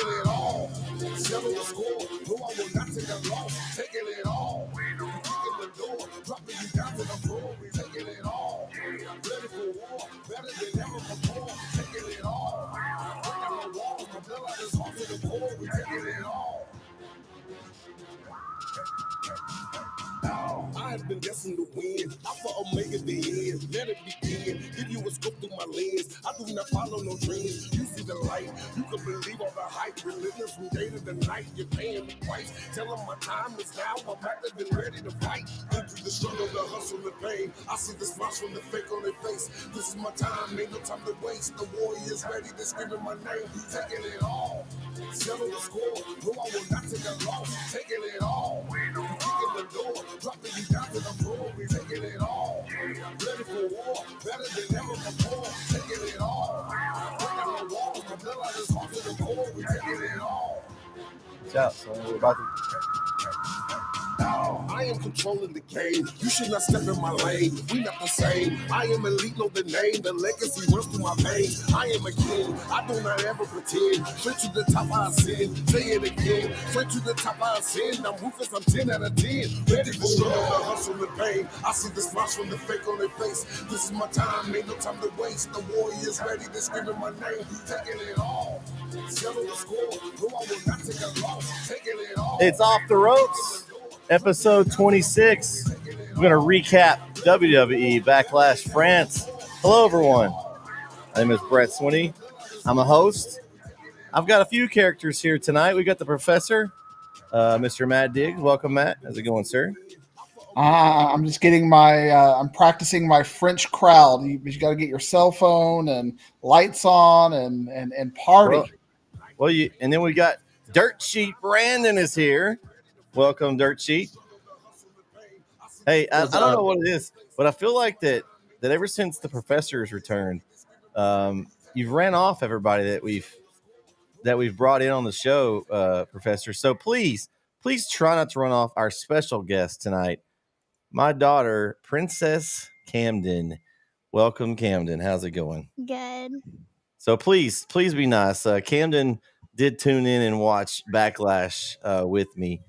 it all. Settle the score. No, I will not take a loss. Taking it all. Kicking the door. Dropping you down to the floor. We taking it all. Ready for war. Better than ever before. Taking it all. Breaking the walls. My blood out is hard to the core. We taking it all. I have been destined to win. Alpha Omega the end. Let it begin. Give you a scope through my lens. I do not follow no dreams. You see the light. You can believe all the hype. Relentless from day to the night. You're paying the price. Tell them my time is now. I'm active and ready to fight. Into the struggle, the hustle, the pain. I see the smiles from the fake on their face. This is my time. Ain't no time to waste. The warrior's ready to scream my name. Taking it all. Settle the score. No, I will not take a loss. Taking it all. Kicking the door. Dropping you down to the floor. We taking it all. Ready for war. Better than ever before. Taking it all. Breaking the walls. My blood out is hard to the core. We taking it all. Watch out, son. We're about to. I am controlling the game. You should not step in my lane. We not the same. I am elite, know the name. The legacy runs through my veins. I am a king. I do not ever pretend. Straight to the top, I ascend. Say it again. Straight to the top, I ascend. I'm ruthless, I'm 10 out of 10. Ready for struggle, the hustle, the pain. I see the smiles from the fake on their face. This is my time, ain't no time to waste. The warrior's ready to scream in my name. Taking it all. Settle the score. No, I will not take a loss. Taking it all. It's Off the Ropes, episode 26. We're going to recap WWE Backlash France. Hello, everyone. My name is Bret Sweeney. I'm a host. I've got a few characters here tonight. We got the professor, Mr. Matt Diggs. Welcome, Matt. How's it going, sir? I'm just getting I'm practicing my French crowd. You got to get your cell phone and lights on and party. And then we got Dirt Sheet Brandon is here. Welcome, Dirt Sheet. Hey, I don't know what it is, but I feel like that ever since the professor has returned, you've ran off everybody that we've brought in on the show, Professor. So please try not to run off our special guest tonight, my daughter, Princess Camden. Welcome, Camden. How's it going? Good. So please be nice. Camden did tune in and watch Backlash with me.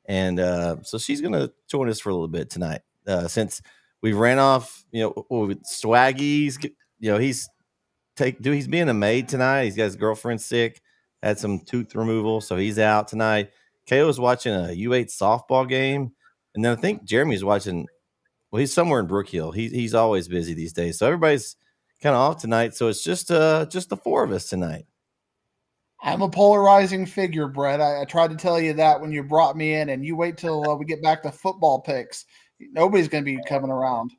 And so she's going to join us for a little bit tonight. Since we ran off, Swaggy's, he's being a maid tonight. He's got his girlfriend sick, had some tooth removal, so he's out tonight. KO's watching a U8 softball game. And then I think Jeremy's watching, he's somewhere in Brook Hill. He's always busy these days. So everybody's kind of off tonight. So it's just the four of us tonight. I'm a polarizing figure, Brett. I tried to tell you that when you brought me in, and you wait till we get back to football picks. Nobody's going to be coming around.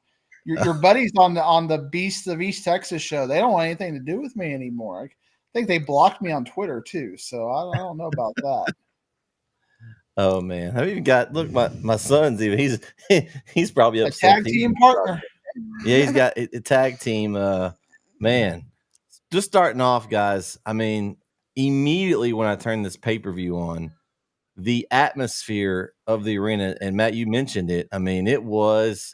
Your buddies on the Beasts of East Texas show, they don't want anything to do with me anymore. I think they blocked me on Twitter too, so I don't know about that. Oh man, I've even got my son's even he's probably upset. A tag team partner. Yeah, he's got a tag team. Man, just starting off, guys. I mean, immediately when I turned this pay-per-view on, the atmosphere of the arena, and Matt, you mentioned it. I mean, it was.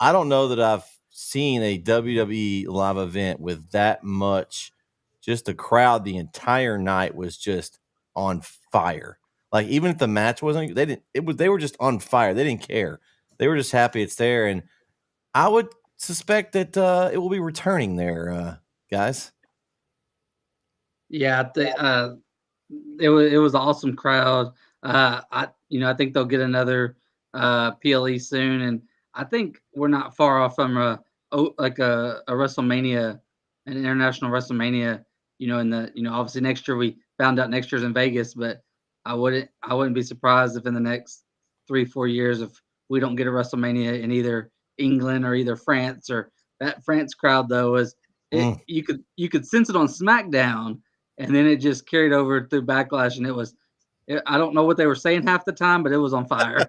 I don't know that I've seen a WWE live event with that much. Just the crowd, the entire night was just on fire. Like even if the match wasn't, they were just on fire. They didn't care. They were just happy it's there. And I would suspect that it will be returning there, guys. Yeah, it was an awesome crowd. I think they'll get another PLE soon, and I think we're not far off from a WrestleMania, an international WrestleMania. Obviously next year we found out next year's in Vegas, but I wouldn't be surprised if in the next 3-4 years if we don't get a WrestleMania in either England or either France. Or that France crowd though you could sense it on SmackDown, and then it just carried over through Backlash, and I don't know what they were saying half the time, but it was on fire.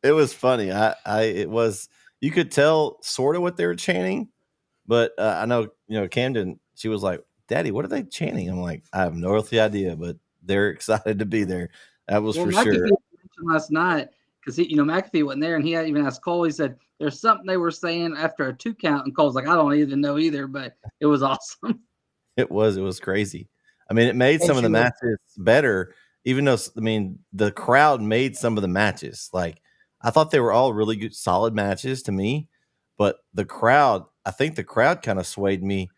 It was funny. You could tell sort of what they were chanting, but I know Camden. She was like, "Daddy, what are they chanting?" I'm like, "I have no earthly idea, but they're excited to be there." That was for McAfee sure. mentioned last night because McAfee wasn't there, and he even asked Cole. He said, there's something they were saying after a 2 count, and Cole's like, I don't even know either, but it was awesome. It was crazy. I mean, it made some of the matches better, even though I mean the crowd made some of the matches. Like I thought they were all really good, solid matches to me, but I think the crowd kind of swayed me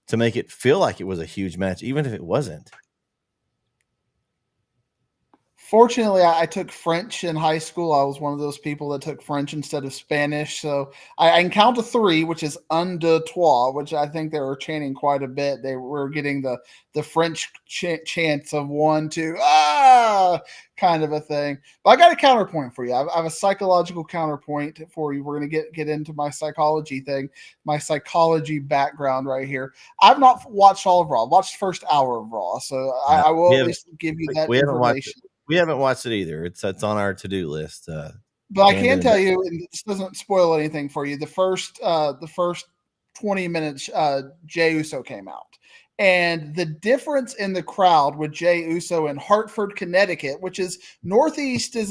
to make it feel like it was a huge match, even if it wasn't. Fortunately, I took French in high school. I was one of those people that took French instead of Spanish. So I can count to 3, which is un deux trois, which I think they were chanting quite a bit. They were getting the French chants of 1, 2, kind of a thing. But I got a counterpoint for you. I have a psychological counterpoint for you. We're going to get into my psychology thing, my psychology background right here. I've not watched all of Raw. I've watched the first hour of Raw. So I will at least give you that information. We haven't watched it either. It's on our to-do list. But I can tell you, and this doesn't spoil anything for you. The first 20 minutes, Jey Uso came out, and the difference in the crowd with Jey Uso in Hartford, Connecticut, which is Northeast, is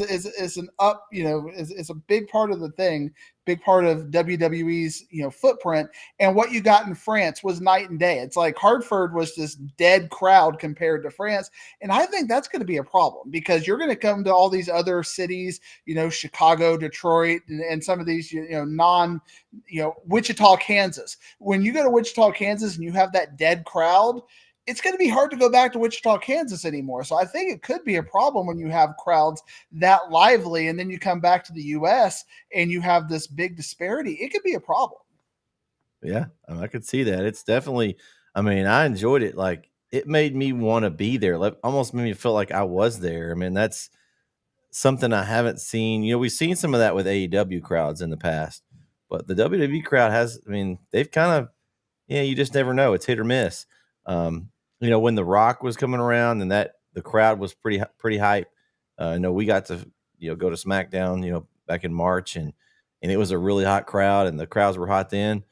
an up, is a big part of the thing, big part of WWE's footprint, and what you got in France was night and day. It's like Hartford was this dead crowd compared to France, and I think that's going to be a problem because you're going to come to all these other cities, Chicago, Detroit, and some of these Wichita, Kansas. When you go to Wichita, Kansas, and you have that dead crowd, it's going to be hard to go back to Wichita, Kansas anymore. So I think it could be a problem when you have crowds that lively and then you come back to the U.S. and you have this big disparity. It could be a problem. Yeah, I could see that. It's definitely, I enjoyed it. Like, it made me want to be there. Like, almost made me feel like I was there. I mean, that's something I haven't seen. We've seen some of that with AEW crowds in the past, but the WWE crowd they've kind of, you just never know. It's hit or miss. When The Rock was coming around and that the crowd was pretty hype. We got to go to SmackDown back in March and it was a really hot crowd and the crowds were hot then.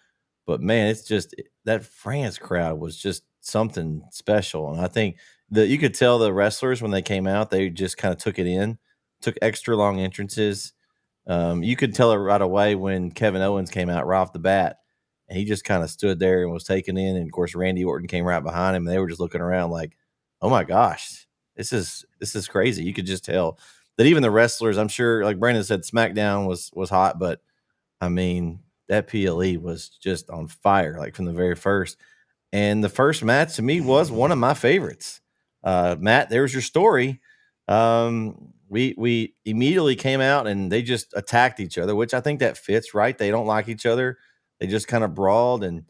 But man, it's just that France crowd was just something special, and I think that you could tell the wrestlers when they came out, they just kind of took it in, took extra long entrances. You could tell it right away when Kevin Owens came out right off the bat. And he just kind of stood there and was taken in. And of course, Randy Orton came right behind him. And they were just looking around like, oh my gosh, this is crazy. You could just tell that even the wrestlers, I'm sure, like Brandon said, SmackDown was hot, but that PLE was just on fire, like from the very first. And the first match to me was one of my favorites. Matt, there's your story. We immediately came out and they just attacked each other, which I think that fits, right? They don't like each other. They just kind of brawled and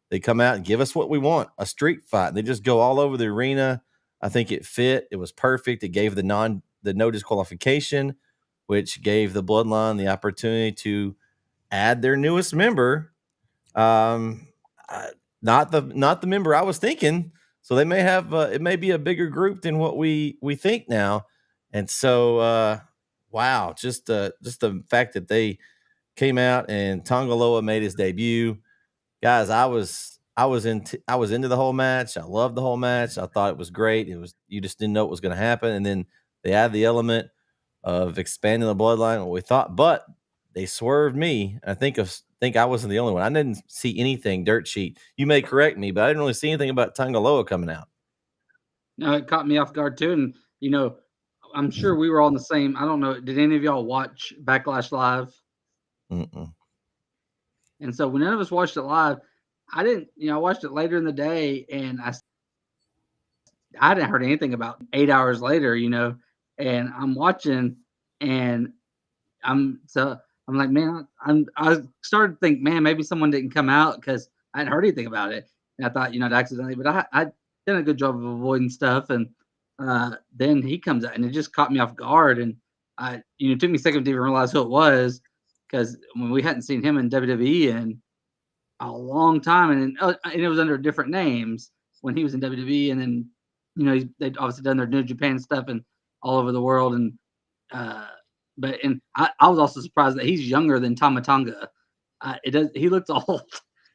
they come out and give us what we want, a street fight. They just go all over the arena. I think it fit. It was perfect. It gave the no disqualification, which gave the Bloodline the opportunity to add their newest member. Not the member I was thinking. So they may have it may be a bigger group than what we think now. And so wow, just the fact that they came out and Tonga Loa made his debut. Guys, I was into the whole match. I loved the whole match. I thought it was great. You just didn't know what was going to happen. And then they add the element of expanding the bloodline, what we thought, but they swerved me. I think I wasn't the only one. I didn't see anything dirt sheet. You may correct me, but I didn't really see anything about Tonga Loa coming out. No, it caught me off guard too. And I'm sure we were all in the same. I don't know. Did any of y'all watch Backlash live? Mm-mm. And so when none of us watched it live, I didn't, I watched it later in the day and I hadn't heard anything about 8 hours later, and I'm watching and I'm like, man, I started to think, man, maybe someone didn't come out because I hadn't heard anything about it. And I thought, accidentally, but I did a good job of avoiding stuff. And then he comes out and it just caught me off guard. And it took me a second to even realize who it was. Because when we hadn't seen him in WWE in a long time, and it was under different names when he was in WWE, and then they'd obviously done their New Japan stuff and all over the world, and I was also surprised that he's younger than Tama Tonga. He looks old.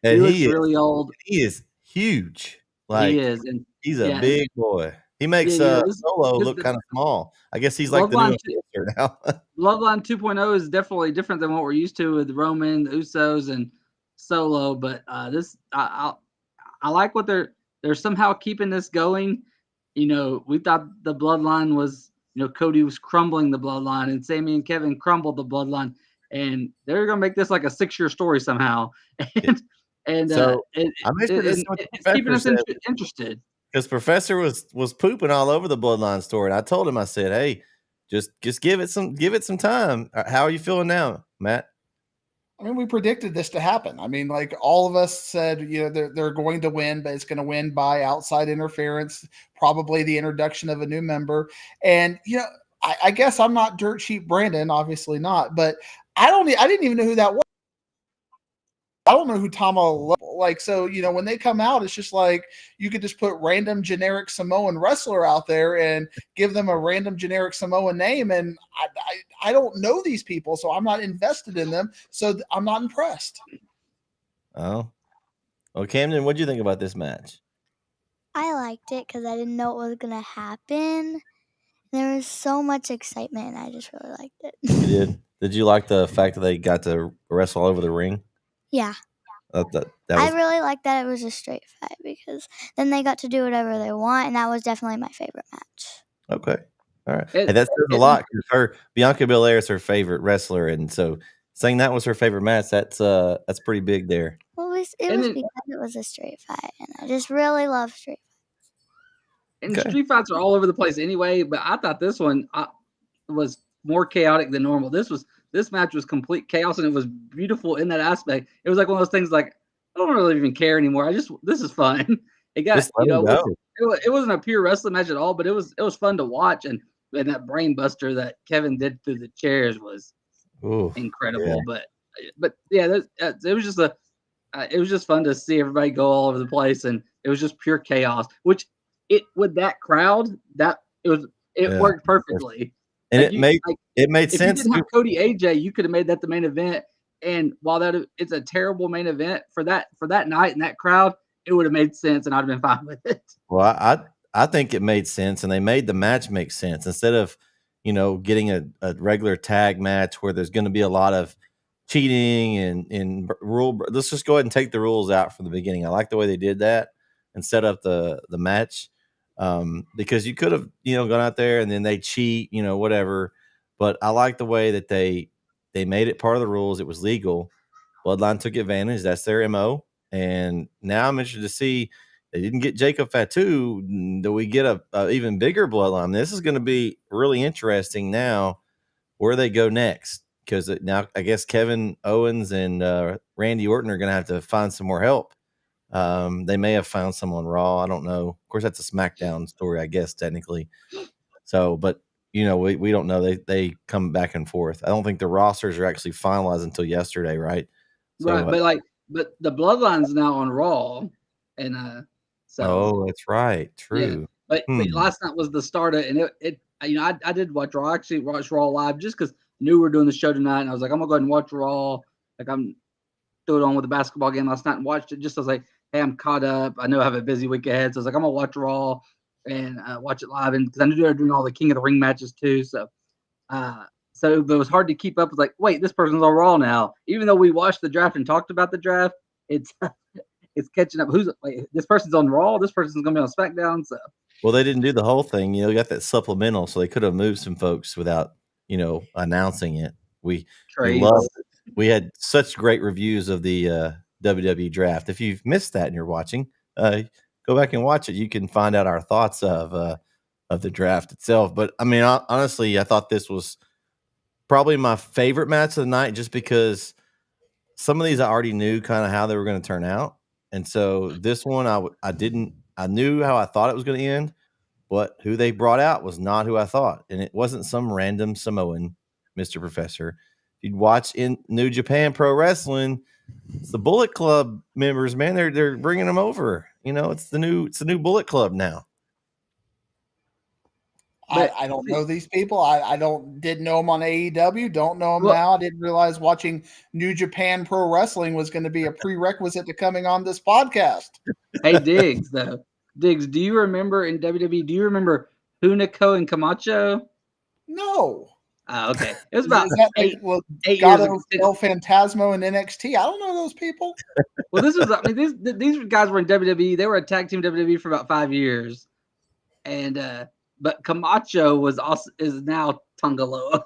And he looks really old. He is huge. He is, and he's a big boy. He makes Solo look kind of small. I guess he's like the new enforcer now. Bloodline 2.0 is definitely different than what we're used to with Roman, the Usos, and Solo. But I like what they're somehow keeping this going. You know, we thought the Bloodline was, you know, Cody was crumbling the Bloodline, and Sami and Kevin crumbled the Bloodline, and they're gonna make this like a 6-year story somehow. And so it's keeping us interested. Because Professor was pooping all over the Bloodline story, and I told him, I said, "Hey, just give it some time." How are you feeling now, Matt? I mean, we predicted this to happen. I mean, like all of us said, you know, they're going to win, but it's going to win by outside interference, probably the introduction of a new member. And, you know, I guess I'm not dirt sheet Brandon, obviously not, but I didn't even know who that was. I don't know who Tama looked like. So, you know, when they come out, it's just like you could just put random generic Samoan wrestler out there and give them a random generic Samoan name. And I don't know these people, so I'm not invested in them. So I'm not impressed. Oh, well, Camden, what do you think about this match? I liked it because I didn't know what was going to happen. There was so much excitement, and I just really liked it. You did? Did you like the fact that they got to wrestle all over the ring? Yeah. I really like that it was a straight fight because then they got to do whatever they want, and that was definitely my favorite match. Okay. All right. Hey, that says a lot because Bianca Belair is her favorite wrestler, and so saying that was her favorite match, that's pretty big there. Well, it was because it was a straight fight, and I just really love straight fights. And street fights are all over the place anyway, but I thought this one was more chaotic than normal. This match was complete chaos, and it was beautiful in that aspect. It was like one of those things like, I don't really even care anymore. this is fun. It got, you know, it wasn't a pure wrestling match at all, but it was fun to watch. And that brain buster that Kevin did through the chairs was incredible. Yeah. But yeah, it was just fun to see everybody go all over the place, and it was just pure chaos. Which with that crowd, it worked perfectly. And it made sense. If you didn't have Cody AJ, you could have made that the main event. And while it's a terrible main event for that night and that crowd, it would have made sense, and I'd have been fine with it. Well, I think it made sense, and they made the match make sense instead of, you know, getting a regular tag match where there's going to be a lot of cheating and rule. Let's just go ahead and take the rules out from the beginning. I like the way they did that and set up the match. Because you could have, you know, gone out there and then they cheat, you know, whatever. But I like the way that they made it part of the rules. It was legal. Bloodline took advantage. That's their MO. And now I'm interested to see, they didn't get Jacob Fatu. Do we get a even bigger Bloodline? This is going to be really interesting now where they go next. Because now I guess Kevin Owens and Randy Orton are going to have to find some more help. They may have found someone Raw. I don't know. Of course, that's a SmackDown story, I guess, technically. So, but you know, we don't know. They come back and forth. I don't think the rosters are actually finalized until yesterday, right? So, right, but the Bloodline's now on Raw, and that's right, true. Yeah. But last night was the start of, and it you know, I did watch Raw. I actually watched Raw live just because I knew we were doing the show tonight, and I was like, I'm gonna go ahead and watch Raw. Like I'm threw it on with the basketball game last night and watched it. Just as like, hey, I'm caught up. I know I have a busy week ahead, so I was like, I'm gonna watch Raw and watch it live, and because I knew they were doing all the King of the Ring matches too. So it was hard to keep up. It's like, wait, this person's on Raw now. Even though we watched the draft and talked about the draft, it's catching up. This person's on Raw. This person's gonna be on SmackDown. So well, they didn't do the whole thing. You know, got that supplemental, so they could have moved some folks without, you know, announcing it. We loved it. We had such great reviews of the WWE draft. If you've missed that and you're watching, go back and watch it. You can find out our thoughts of the draft itself. But I mean, honestly, I thought this was probably my favorite match of the night, just because some of these I already knew kind of how they were going to turn out, and so this one I knew how I thought it was going to end, but who they brought out was not who I thought, and it wasn't some random Samoan, Mr. Professor. If you'd watch in New Japan Pro Wrestling, it's the Bullet Club members, man. They're bringing them over. You know, it's the new Bullet Club now. I don't know these people. I didn't know them on AEW. Don't know them now. I didn't realize watching New Japan Pro Wrestling was going to be a prerequisite to coming on this podcast. Hey, Diggs, though. Diggs, do you remember in WWE? Do you remember Hunico and Camacho? No. Okay, it was Is about that eight like years Gato ago. El Fantasmo in NXT? I don't know those people. Well, this was. I mean, these guys were in WWE. They were a tag team WWE for about 5 years, and but Camacho is now Tongaloa.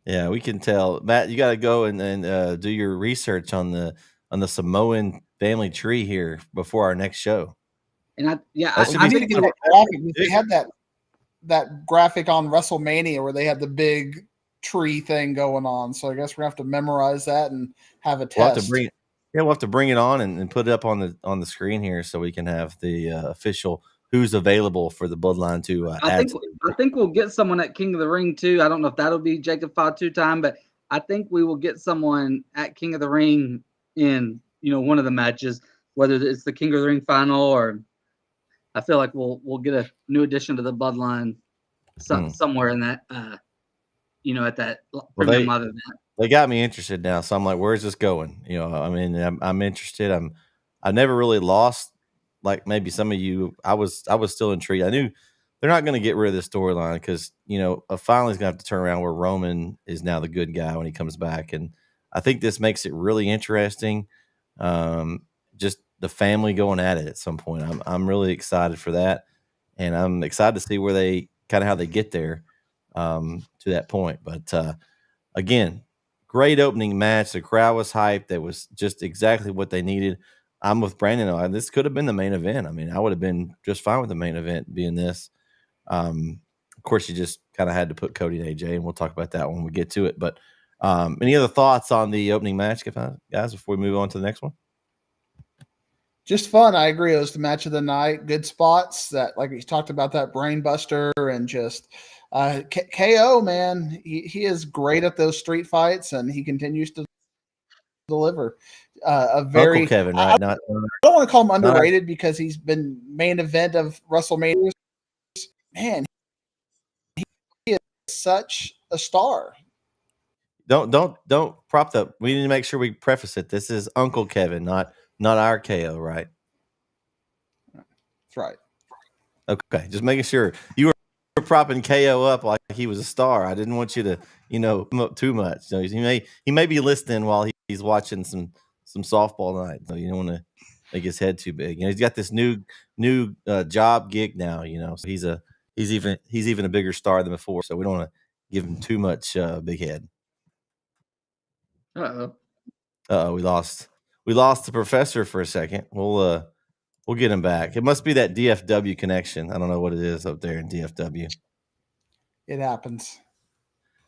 Yeah, we can tell. Matt, you got to go and do your research on the Samoan family tree here before our next show. And That should I be need to get that graphic. They had that graphic on WrestleMania where they had the big tree thing going on. So I guess we're gonna have to memorize that and have a test. We'll have to bring it on and put it up on the screen here so we can have the official who's available for the Bloodline to I think we'll get someone at King of the Ring too. I don't know if that'll be Jacob Fatu time, but I think we will get someone at King of the Ring in one of the matches, whether it's the King of the Ring final or I feel like we'll get a new addition to the Bloodline somewhere in that at that premium live event. They got me interested now, so I'm like, where's this going? I mean, I'm interested. I never really lost like maybe some of you. I was still intrigued. I knew they're not going to get rid of this storyline because finally is going to have to turn around where Roman is now the good guy when he comes back, and I think this makes it really interesting. Just the family going at it at some point. I'm really excited for that, and I'm excited to see where they how they get there to that point. But again, great opening match. The crowd was hyped. That was just exactly what they needed. I'm with Brandon. This could have been the main event. I mean, I would have been just fine with the main event being this. Of course, you just kind of had to put Cody and AJ, and we'll talk about that when we get to it. But any other thoughts on the opening match, guys, before we move on to the next one? Just fun. I agree. It was the match of the night. Good spots that, like we talked about, that brain buster and just KO, man. He is great at those street fights, and he continues to deliver. A very Uncle Kevin, right? I don't want to call him underrated because he's been main event of WrestleMania. Man, he is such a star. Don't prop that. We need to make sure we preface it. This is Uncle Kevin, not our KO, right? That's right. Okay, just making sure you were propping KO up like he was a star. I didn't want you to, him up too much. So he may be listening while he's watching some softball tonight. So you don't want to make his head too big. He's got this new job gig now. So he's even a bigger star than before. So we don't want to give him too much big head. We lost the professor for a second. We'll get him back. It must be that DFW connection. I don't know what it is up there in DFW. It happens.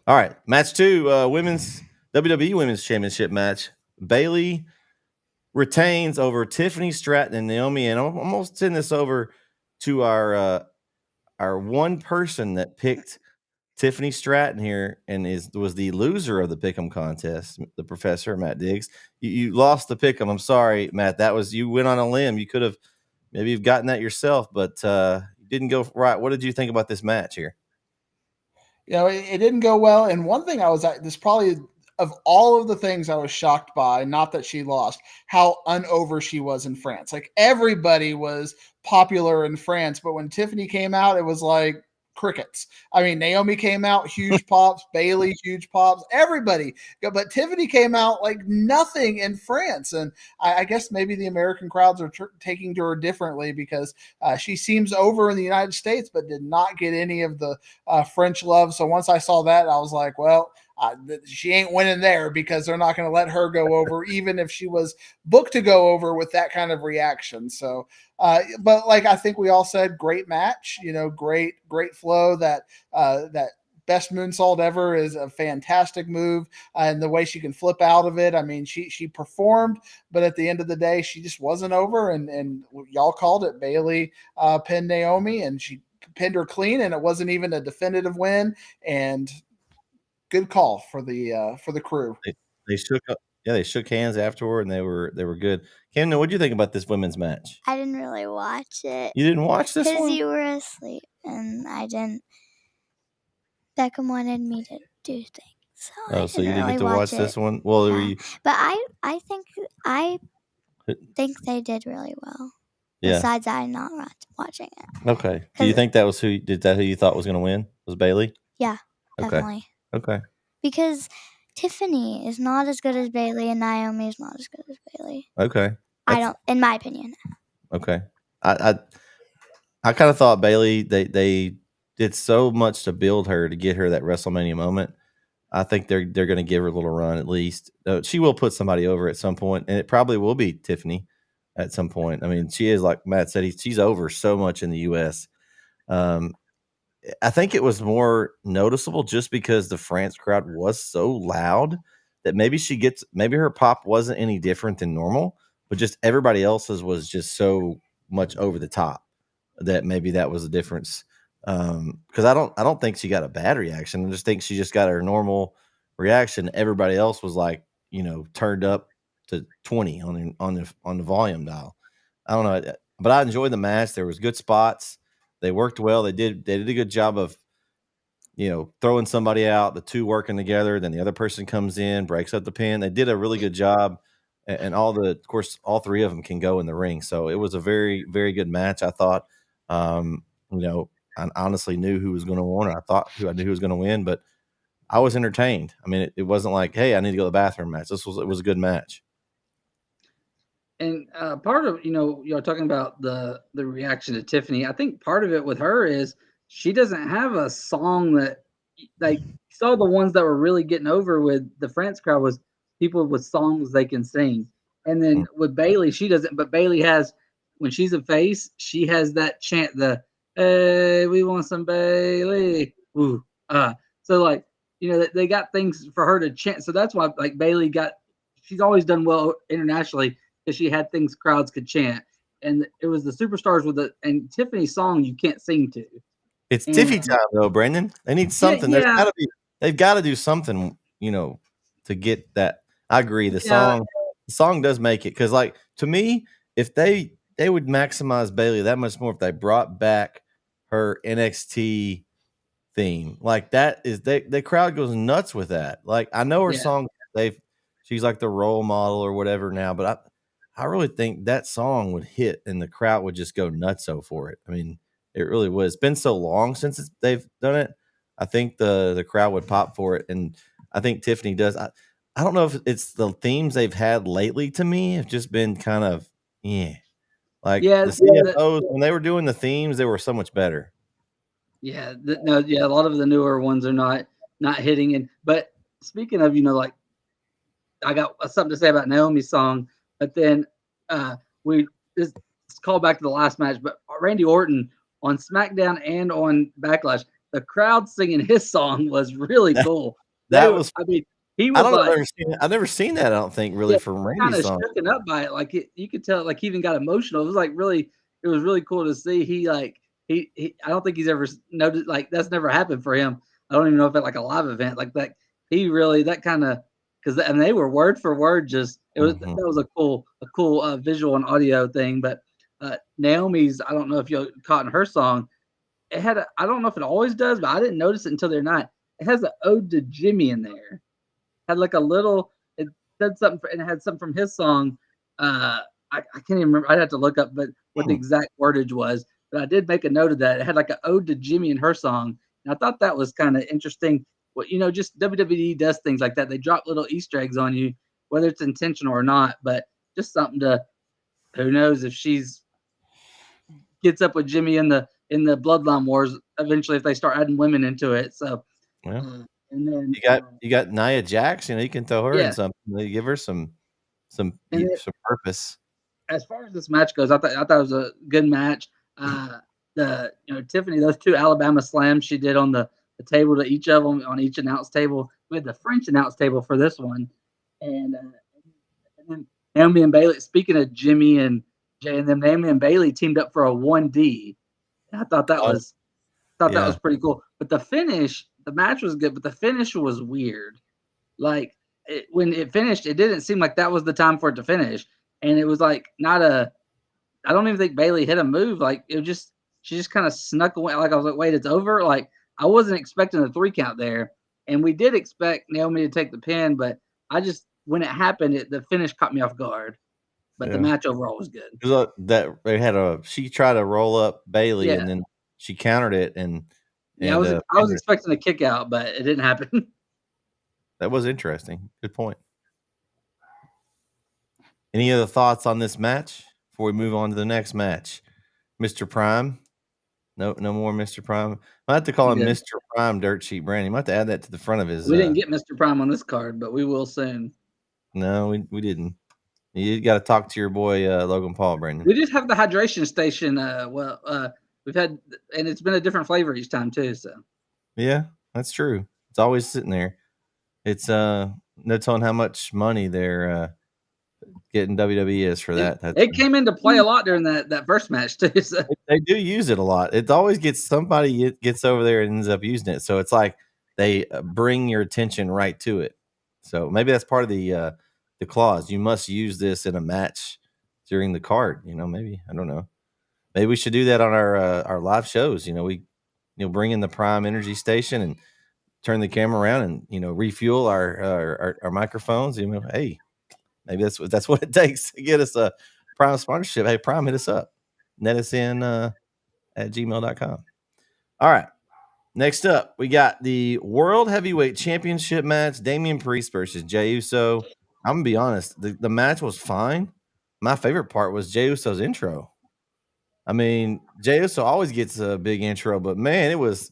All right, match 2, women's WWE Women's Championship match. Bayley retains over Tiffany Stratton and Naomi, and I'm almost send this over to our one person that picked Tiffany Stratton here and was the loser of the Pick'em contest, the professor, Matt Diggs. You lost the Pick'em. I'm sorry, Matt. You went on a limb. You could have maybe you've gotten that yourself, but you didn't go right. What did you think about this match here? It didn't go well. And one thing this probably of all of the things I was shocked by, not that she lost, how unover she was in France. Like everybody was popular in France, but when Tiffany came out, it was like crickets. I mean, Naomi came out, huge pops, Bayley, huge pops, everybody. But Tiffany came out like nothing in France. And I guess maybe the American crowds are taking to her differently because she seems over in the United States, but did not get any of the French love. So once I saw that, I was like, well, she ain't winning there because they're not going to let her go over, even if she was booked to go over with that kind of reaction. So, but like I think we all said, great match, great flow. That best moonsault ever is a fantastic move, and the way she can flip out of it. I mean, she performed, but at the end of the day, she just wasn't over. And y'all called it. Bayley pinned Naomi, and she pinned her clean, and it wasn't even a definitive win. And good call for the crew. They shook up. Yeah, they shook hands afterward, and they were good. Camden, what do you think about this women's match? I didn't really watch it. You didn't watch this one? Because you were asleep, and I didn't. Beckham wanted me to do things. So you didn't get to watch this one? Well, yeah. But I think I think they did really well. Yeah. Besides, I'm not watching it. Okay. Do you think that was who you thought was going to win? Was Bailey? Yeah, definitely. Okay. Because Tiffany is not as good as Bailey, and Naomi is not as good as Bailey. Okay. In my opinion. Okay. I kind of thought Bailey, they did so much to build her to get her that WrestleMania moment. I think they're going to give her a little run at least. She will put somebody over at some point, and it probably will be Tiffany at some point. I mean, she is, like Matt said, she's over so much in the U.S. I think it was more noticeable just because the France crowd was so loud that maybe her pop wasn't any different than normal, but just everybody else's was just so much over the top that maybe that was the difference. Because I don't think she got a bad reaction. I just think she just got her normal reaction. Everybody else was like, turned up to 20 on the volume dial. I don't know, but I enjoyed the match. There was good spots. They worked well. They did a good job of throwing somebody out, the two working together. Then the other person comes in, breaks up the pin. They did a really good job, and of course, all three of them can go in the ring. So it was a very, very good match. I thought, I honestly knew who was going to win. I knew who was going to win, but I was entertained. I mean, it wasn't like, hey, I need to go to the bathroom match. It was a good match. And part of, you're talking about the reaction to Tiffany. I think part of it with her is she doesn't have a song that, like, saw the ones that were really getting over with the France crowd was people with songs they can sing. And then with Bailey, she doesn't, but Bailey has, when she's a face, she has that chant, hey, we want some Bailey. Ooh, so like, they got things for her to chant. So that's why, like, Bailey she's always done well internationally because she had things crowds could chant. And it was the superstars and Tiffany's song you can't sing to. It's Tiffy time though, Brendan. They need something. Yeah. They've got to do something, to get that. I agree. The song does make it, because, like, to me, if they would maximize Bailey that much more if they brought back her NXT theme. Like, that is the crowd goes nuts with that. Like, I know her song, she's like the role model or whatever now, but I really think that song would hit and the crowd would just go nutso for it. I mean, it really was. It's been so long since they've done it. I think the crowd would pop for it, and I think Tiffany does. I don't know if it's the themes they've had lately. To me, have just been kind of like the CFOs when they were doing the themes, they were so much better. Yeah, a lot of the newer ones are not hitting. But speaking of, like, I got something to say about Naomi's song, but then let's call back to the last match. But Randy Orton on SmackDown and on Backlash, the crowd singing his song was really cool. That was. I mean, he was. I've never seen that. I don't think really from Randy's song. Kind of shooken up by it, like you could tell, like he even got emotional. It was like it was really cool to see. He I don't think he's ever noticed, like, that's never happened for him. I don't even know if at like a live event like that. He really that kind of. Because they were word for word, just it was that was a cool visual and audio thing. But Naomi's, I don't know if you caught in her song, it had I don't know if it always does, but I didn't notice it until the other night. It has an ode to Jimmy in there. Had like a little, it said something and it had something from his song. I can't even remember. I'd have to look up, but what the exact wordage was. But I did make a note of that. It had like an ode to Jimmy in her song, and I thought that was kind of interesting. Well, just WWE does things like that. They drop little Easter eggs on you, whether it's intentional or not, but just something who knows if she's gets up with Jimmy in the Bloodline Wars eventually if they start adding women into it. So, and then you got Nia Jax. You can throw her in something. They give her some purpose. As far as this match goes, I thought it was a good match. Tiffany, those two Alabama slams she did on the table to each of them on each announce table. We had the French announce table for this one, and then Naomi and Bailey. Speaking of Jimmy and Jay and them, Naomi and Bailey teamed up for a 1D. And I thought that was pretty cool. But the match was good, but the finish was weird. Like when it finished, it didn't seem like that was the time for it to finish, and it was like not a. I don't even think Bailey hit a move. Like she just kind of snuck away. Like I was like, wait, it's over. Like I wasn't expecting a 3 count there, and we did expect Naomi to take the pin, but when it happened, the finish caught me off guard. but the match overall was good. She tried to roll up Bailey, Yeah. and then she countered it, I was expecting a kick out, but it didn't happen. That was interesting. Good point. Any other thoughts on this match before we move on to the next match? Mr. Prime? No more Mr. Prime. I have to call him Mr. Prime Dirt Sheet Brandon. You might have to add that to the front of his. We didn't get Mr. Prime on this card, but we will soon. No, we didn't. You got to talk to your boy Logan Paul, Brandon. We just have the hydration station. We've had, and it's been a different flavor each time too. So yeah, that's true. It's always sitting there. It's no telling how much money they're getting WWE is for that. It came into play a lot during that first match too. So. They do use it a lot. It always gets somebody gets over there and ends up using it. So it's like they bring your attention right to it. So maybe that's part of the clause. You must use this in a match during the card. Maybe I don't know. Maybe we should do that on our live shows. We bring in the Prime Energy Station and turn the camera around and refuel our microphones. Hey, maybe that's what it takes to get us a Prime sponsorship. Hey, Prime, hit us up. Net us in at gmail.com. All right. Next up, we got the World Heavyweight Championship match, Damian Priest versus Jey Uso. I'm going to be honest, the match was fine. My favorite part was Jey Uso's intro. I mean, Jey Uso always gets a big intro, but man, it was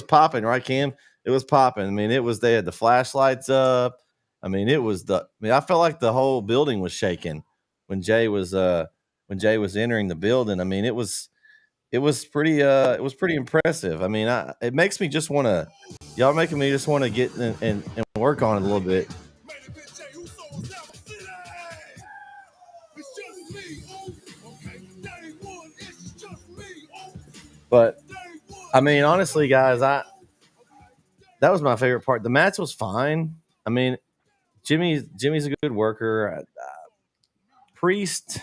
popping, right, Cam? It was popping. I mean, they had the flashlights up. I mean, I felt like the whole building was shaking when Jey was entering the building. I mean, it was pretty impressive. I mean, it makes me just want to, y'all making me just want to get and work on it a little bit. But I mean, honestly, guys, that was my favorite part. The match was fine. I mean, Jimmy's a good worker. Priest,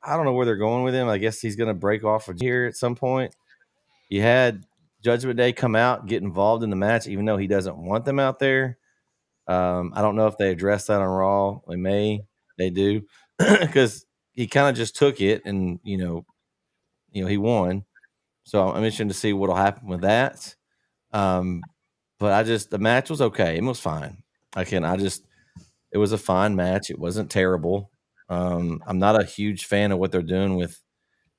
I don't know where they're going with him. I guess he's going to break off here at some point. You had Judgment Day come out, get involved in the match, even though he doesn't want them out there. I don't know if they addressed that on Raw. They do, because he kind of just took it and he won. So I'm interested to see what'll happen with that. But the match was okay. It was fine. It was a fine match. It wasn't terrible. I'm not a huge fan of what they're doing with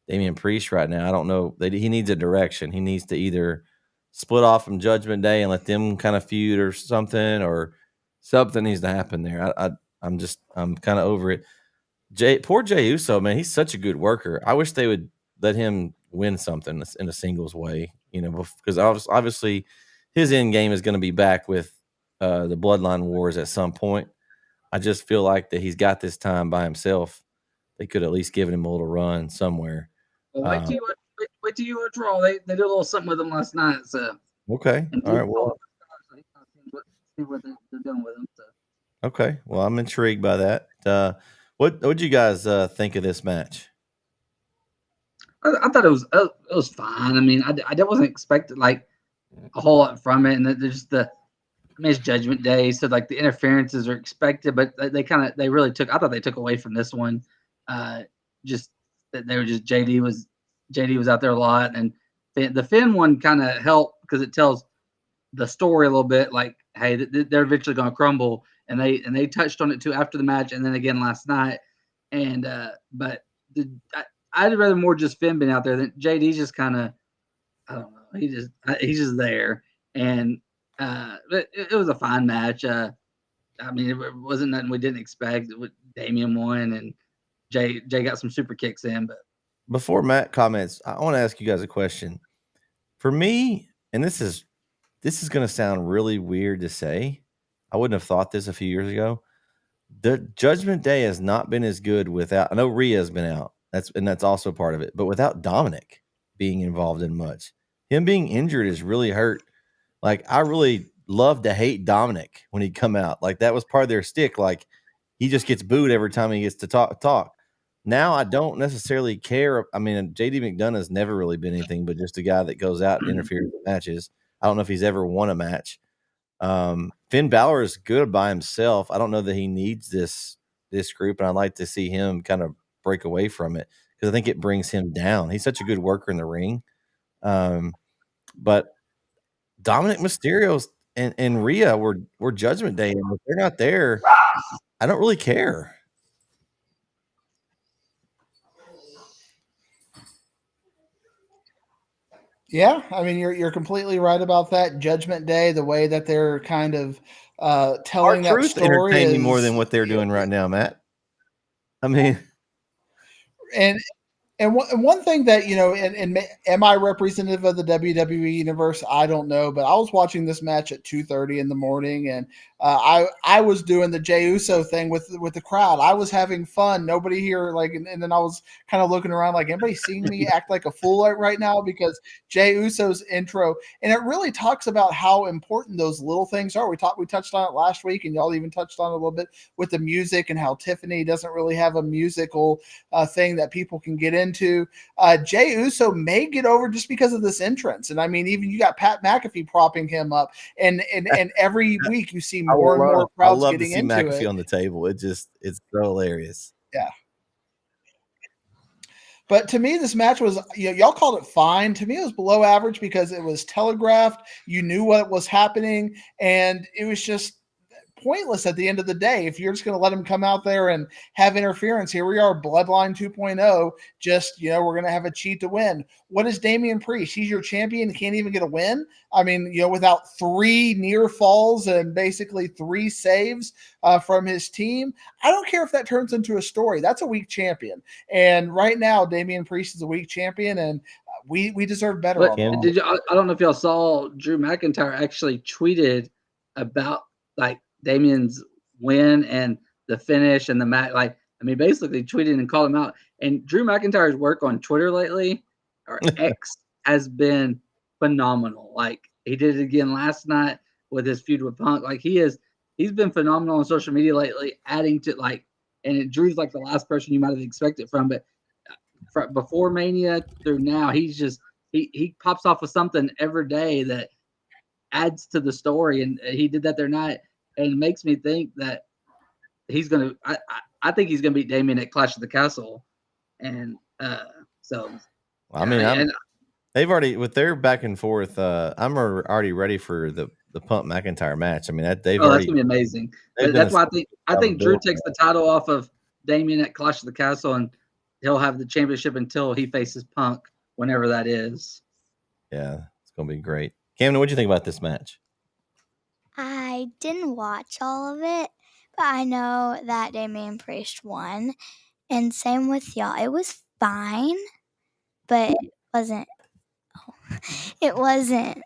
Damian Priest right now. I don't know. He needs a direction. He needs to either split off from Judgment Day and let them kind of feud or something needs to happen there. I'm kind of over it. Poor Jey Uso, man. He's such a good worker. I wish they would let him win something in a singles way, because obviously his end game is going to be back with the Bloodline Wars at some point. I just feel like that he's got this time by himself. They could at least give him a little run somewhere. Well, wait till you watch Raw. They did a little something with him last night. So okay, all right. Well, see what they're doing with him. So. Okay, well, I'm intrigued by that. What'd you guys think of this match? I thought it was fine. I mean, I wasn't expecting like a whole lot from it, and there's it's Judgment Day, so like the interferences are expected, but they really took. I thought they took away from this one. Just that they were just JD was out there a lot, and the Finn one kind of helped because it tells the story a little bit. Like, hey, they're eventually going to crumble, and they touched on it too after the match, and then again last night. And but I'd rather more just Finn been out there than JD's just kind of, I don't know. He's just there, and it was a fine match. I mean, it wasn't nothing we didn't expect. Damian won, and Jay got some super kicks in. But before Matt comments, I want to ask you guys a question. For me, and this is going to sound really weird to say. I wouldn't have thought this a few years ago. The Judgment Day has not been as good without. I know Rhea's been out. That's also part of it. But without Dominic being involved in much, him being injured has really hurt. Like, I really love to hate Dominic when he'd come out. Like, that was part of their stick. Like, he just gets booed every time he gets to talk. Now I don't necessarily care. I mean, JD McDonough has never really been anything but just a guy that goes out and interferes with matches. I don't know if he's ever won a match. Finn Balor is good by himself. I don't know that he needs this this group, and I'd like to see him kind of break away from it because I think it brings him down. He's such a good worker in the ring. But Dominic Mysterio's and Rhea were Judgment Day, and if they're not there, I don't really care. Yeah, I mean you're completely right about that. Judgment Day, the way that they're kind of telling that R-Truth story entertained me is more than what they're doing right now, Matt. I mean, and one thing that, you know, and am I representative of the WWE universe? I don't know, but I was watching this match at 2:30 in the morning, and I was doing the Jey Uso thing with the crowd. I was having fun. Nobody here, like, and then I was kind of looking around, like, anybody seeing me act like a fool right now? Because Jey Uso's intro, and it really talks about how important those little things are. We touched on it last week, and y'all even touched on it a little bit with the music and how Tiffany doesn't really have a musical thing that people can get into. Jey Uso may get over just because of this entrance, and I mean, even you got Pat McAfee propping him up, and every week you see more and more crowds I love getting to see into McAfee it. on the table. It's so hilarious. Yeah. But to me, this match was, y'all called it fine. To me, it was below average because it was telegraphed. You knew what was happening, and it was just pointless at the end of the day. If you're just going to let him come out there and have interference, here we are, Bloodline 2.0, just, you know, we're going to have a cheat to win. What is Damian Priest? He's your champion, can't even get a win. I mean, you know, without 3 near falls and basically 3 saves from his team, I don't care if that turns into a story. That's a weak champion. And right now, Damian Priest is a weak champion, and we deserve better. But did you? I don't know if y'all saw Drew McIntyre actually tweeted about like Damian's win and the finish and the match. Like, I mean, basically tweeted and called him out. And Drew McIntyre's work on Twitter lately, or X, has been phenomenal. Like, he did it again last night with his feud with Punk. Like, he's been phenomenal on social media lately, adding to, like, and Drew's like the last person you might have expected from, but before Mania through now, he's just he pops off with something every day that adds to the story, and he did that there night, and it makes me think that he's gonna. I think he's gonna beat Damian at Clash of the Castle, and so. I mean, they've already with their back and forth. I'm already ready for the Punk McIntyre match. I mean, that's gonna be amazing. That's why I think Drew takes the title off of Damian at Clash of the Castle, and he'll have the championship until he faces Punk, whenever that is. Yeah, it's gonna be great. Camden, what do you think about this match? I didn't watch all of it, but I know that Damian Priest won, and same with y'all. It was fine, but it wasn't. It wasn't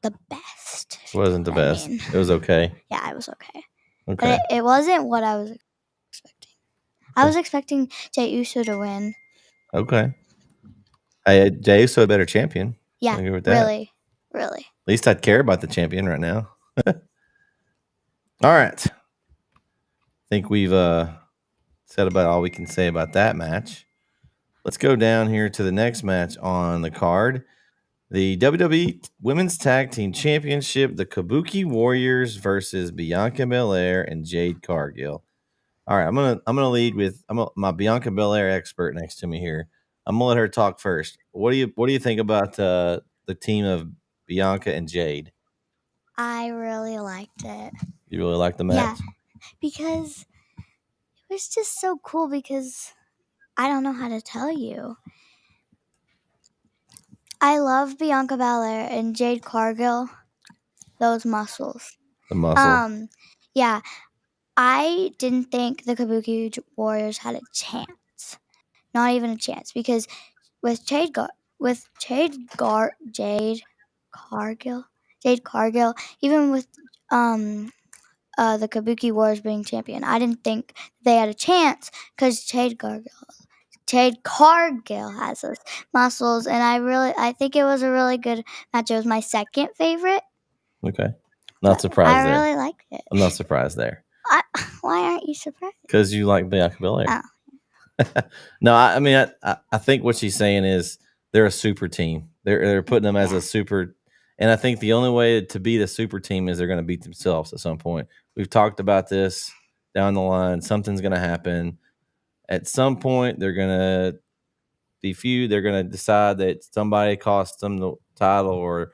the best. It wasn't the best. It was okay. Yeah, it was okay. Okay. But it wasn't what I was expecting. I was expecting Jey Uso to win. Okay. Hey, Jey Uso a better champion. Yeah, really. At least I'd care about the champion right now. All right. I think we've said about all we can say about that match. Let's go down here to the next match on the card. The WWE Women's Tag Team Championship, the Kabuki Warriors versus Bianca Belair and Jade Cargill. All right, I'm gonna lead with my Bianca Belair expert next to me here. I'm gonna let her talk first. What do you think about the team of Bianca and Jade? I really liked it. You really liked the match? Yeah, because it was just so cool. Because I don't know how to tell you. I love Bianca Belair and Jade Cargill. Those muscles. The muscle. Yeah. I didn't think the Kabuki Warriors had a chance. Not even a chance. Because with Jade Cargill, even with the Kabuki Warriors being champion, I didn't think they had a chance because Jade Cargill has those muscles, and I think it was a really good match. It was my second favorite. Okay. Not surprised there. I really liked it. I'm not surprised there. Why aren't you surprised? Because you like Bianca Belair. Oh. No, I mean, I think what she's saying is they're a super team. They're putting them as a super, and I think the only way to beat a super team is they're going to beat themselves at some point. We've talked about this. down the line. Something's going to happen. At some point, they're going to be feud. They're going to decide that somebody cost them the title, or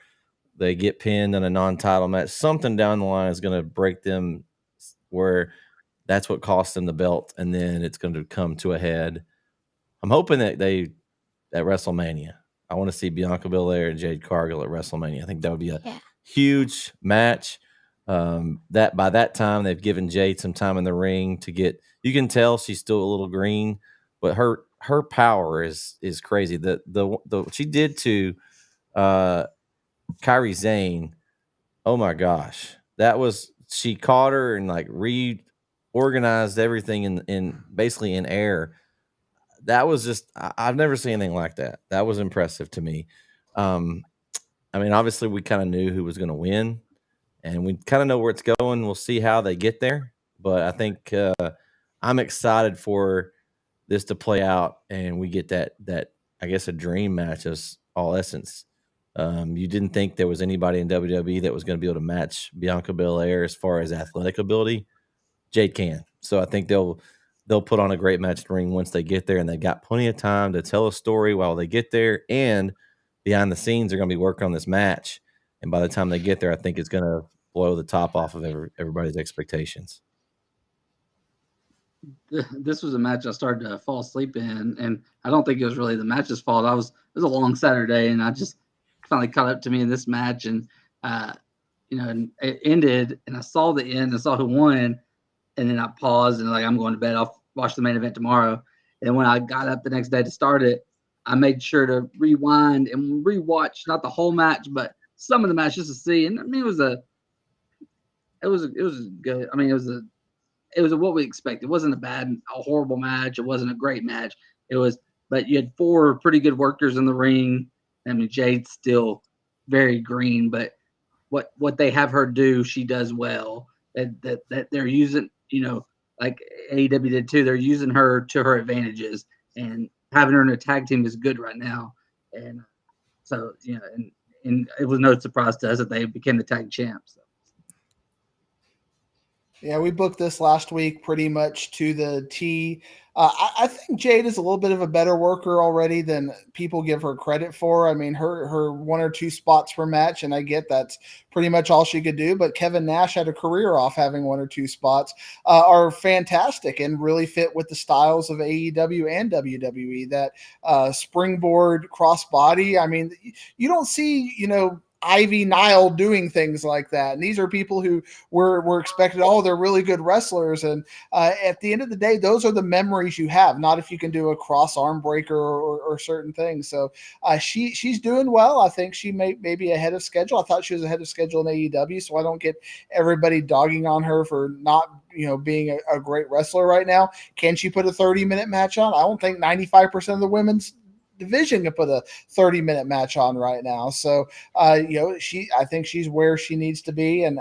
they get pinned in a non-title match. Something down the line is going to break them where that's what cost them the belt, and then it's going to come to a head. I'm hoping that at WrestleMania, I want to see Bianca Belair and Jade Cargill at WrestleMania. I think that would be a huge match. That by that time they've given Jade some time in the ring to get. You can tell she's still a little green, but her power is crazy. The she did to Kairi Sane. Oh my gosh, that was, she caught her and like reorganized everything in basically in air. That was just, I've never seen anything like that. That was impressive to me. I mean, obviously we kind of knew who was going to win, and we kind of know where it's going. We'll see how they get there, but I think I'm excited for this to play out, and we get that I guess a dream match as All Essence. You didn't think there was anybody in WWE that was going to be able to match Bianca Belair as far as athletic ability. Jade can. So I think they'll put on a great match in the ring once they get there, and they've got plenty of time to tell a story while they get there. And behind the scenes, they're going to be working on this match. And by the time they get there, I think it's going to blow the top off of everybody's expectations. This was a match I started to fall asleep in, and I don't think it was really the match's fault. It was a long Saturday, and I just finally caught up to me in this match, and and it ended, and I saw the end, and saw who won, and then I paused and like, I'm going to bed. I'll watch the main event tomorrow. And when I got up the next day to start it, I made sure to rewind and rewatch not the whole match, but some of the match just to see. And I mean, it was good. I mean, it was what we expected. It wasn't a horrible match. It wasn't a great match. But you had 4 pretty good workers in the ring. I mean, Jade's still very green, but what they have her do, she does well. That they're using, like AEW did too. They're using her to her advantages, and having her in a tag team is good right now. And so, and it was no surprise to us that they became the tag champs. So. Yeah, we booked this last week pretty much to the T. I think Jade is a little bit of a better worker already than people give her credit for. I mean, her 1 or 2 spots per match, and I get that's pretty much all she could do. But Kevin Nash had a career off having 1 or 2 spots, are fantastic and really fit with the styles of AEW and WWE. That springboard crossbody. I mean, you don't see, Ivy Nile doing things like that. And these are people who were expected, they're really good wrestlers. And at the end of the day, those are the memories you have, not if you can do a cross arm breaker or certain things. So she's doing well. I think she may be ahead of schedule. I thought she was ahead of schedule in AEW, so I don't get everybody dogging on her for not being a great wrestler right now. Can she put a 30-minute match on? I don't think 95% of the women's division can put a 30-minute match on right now. So, I think she's where she needs to be, and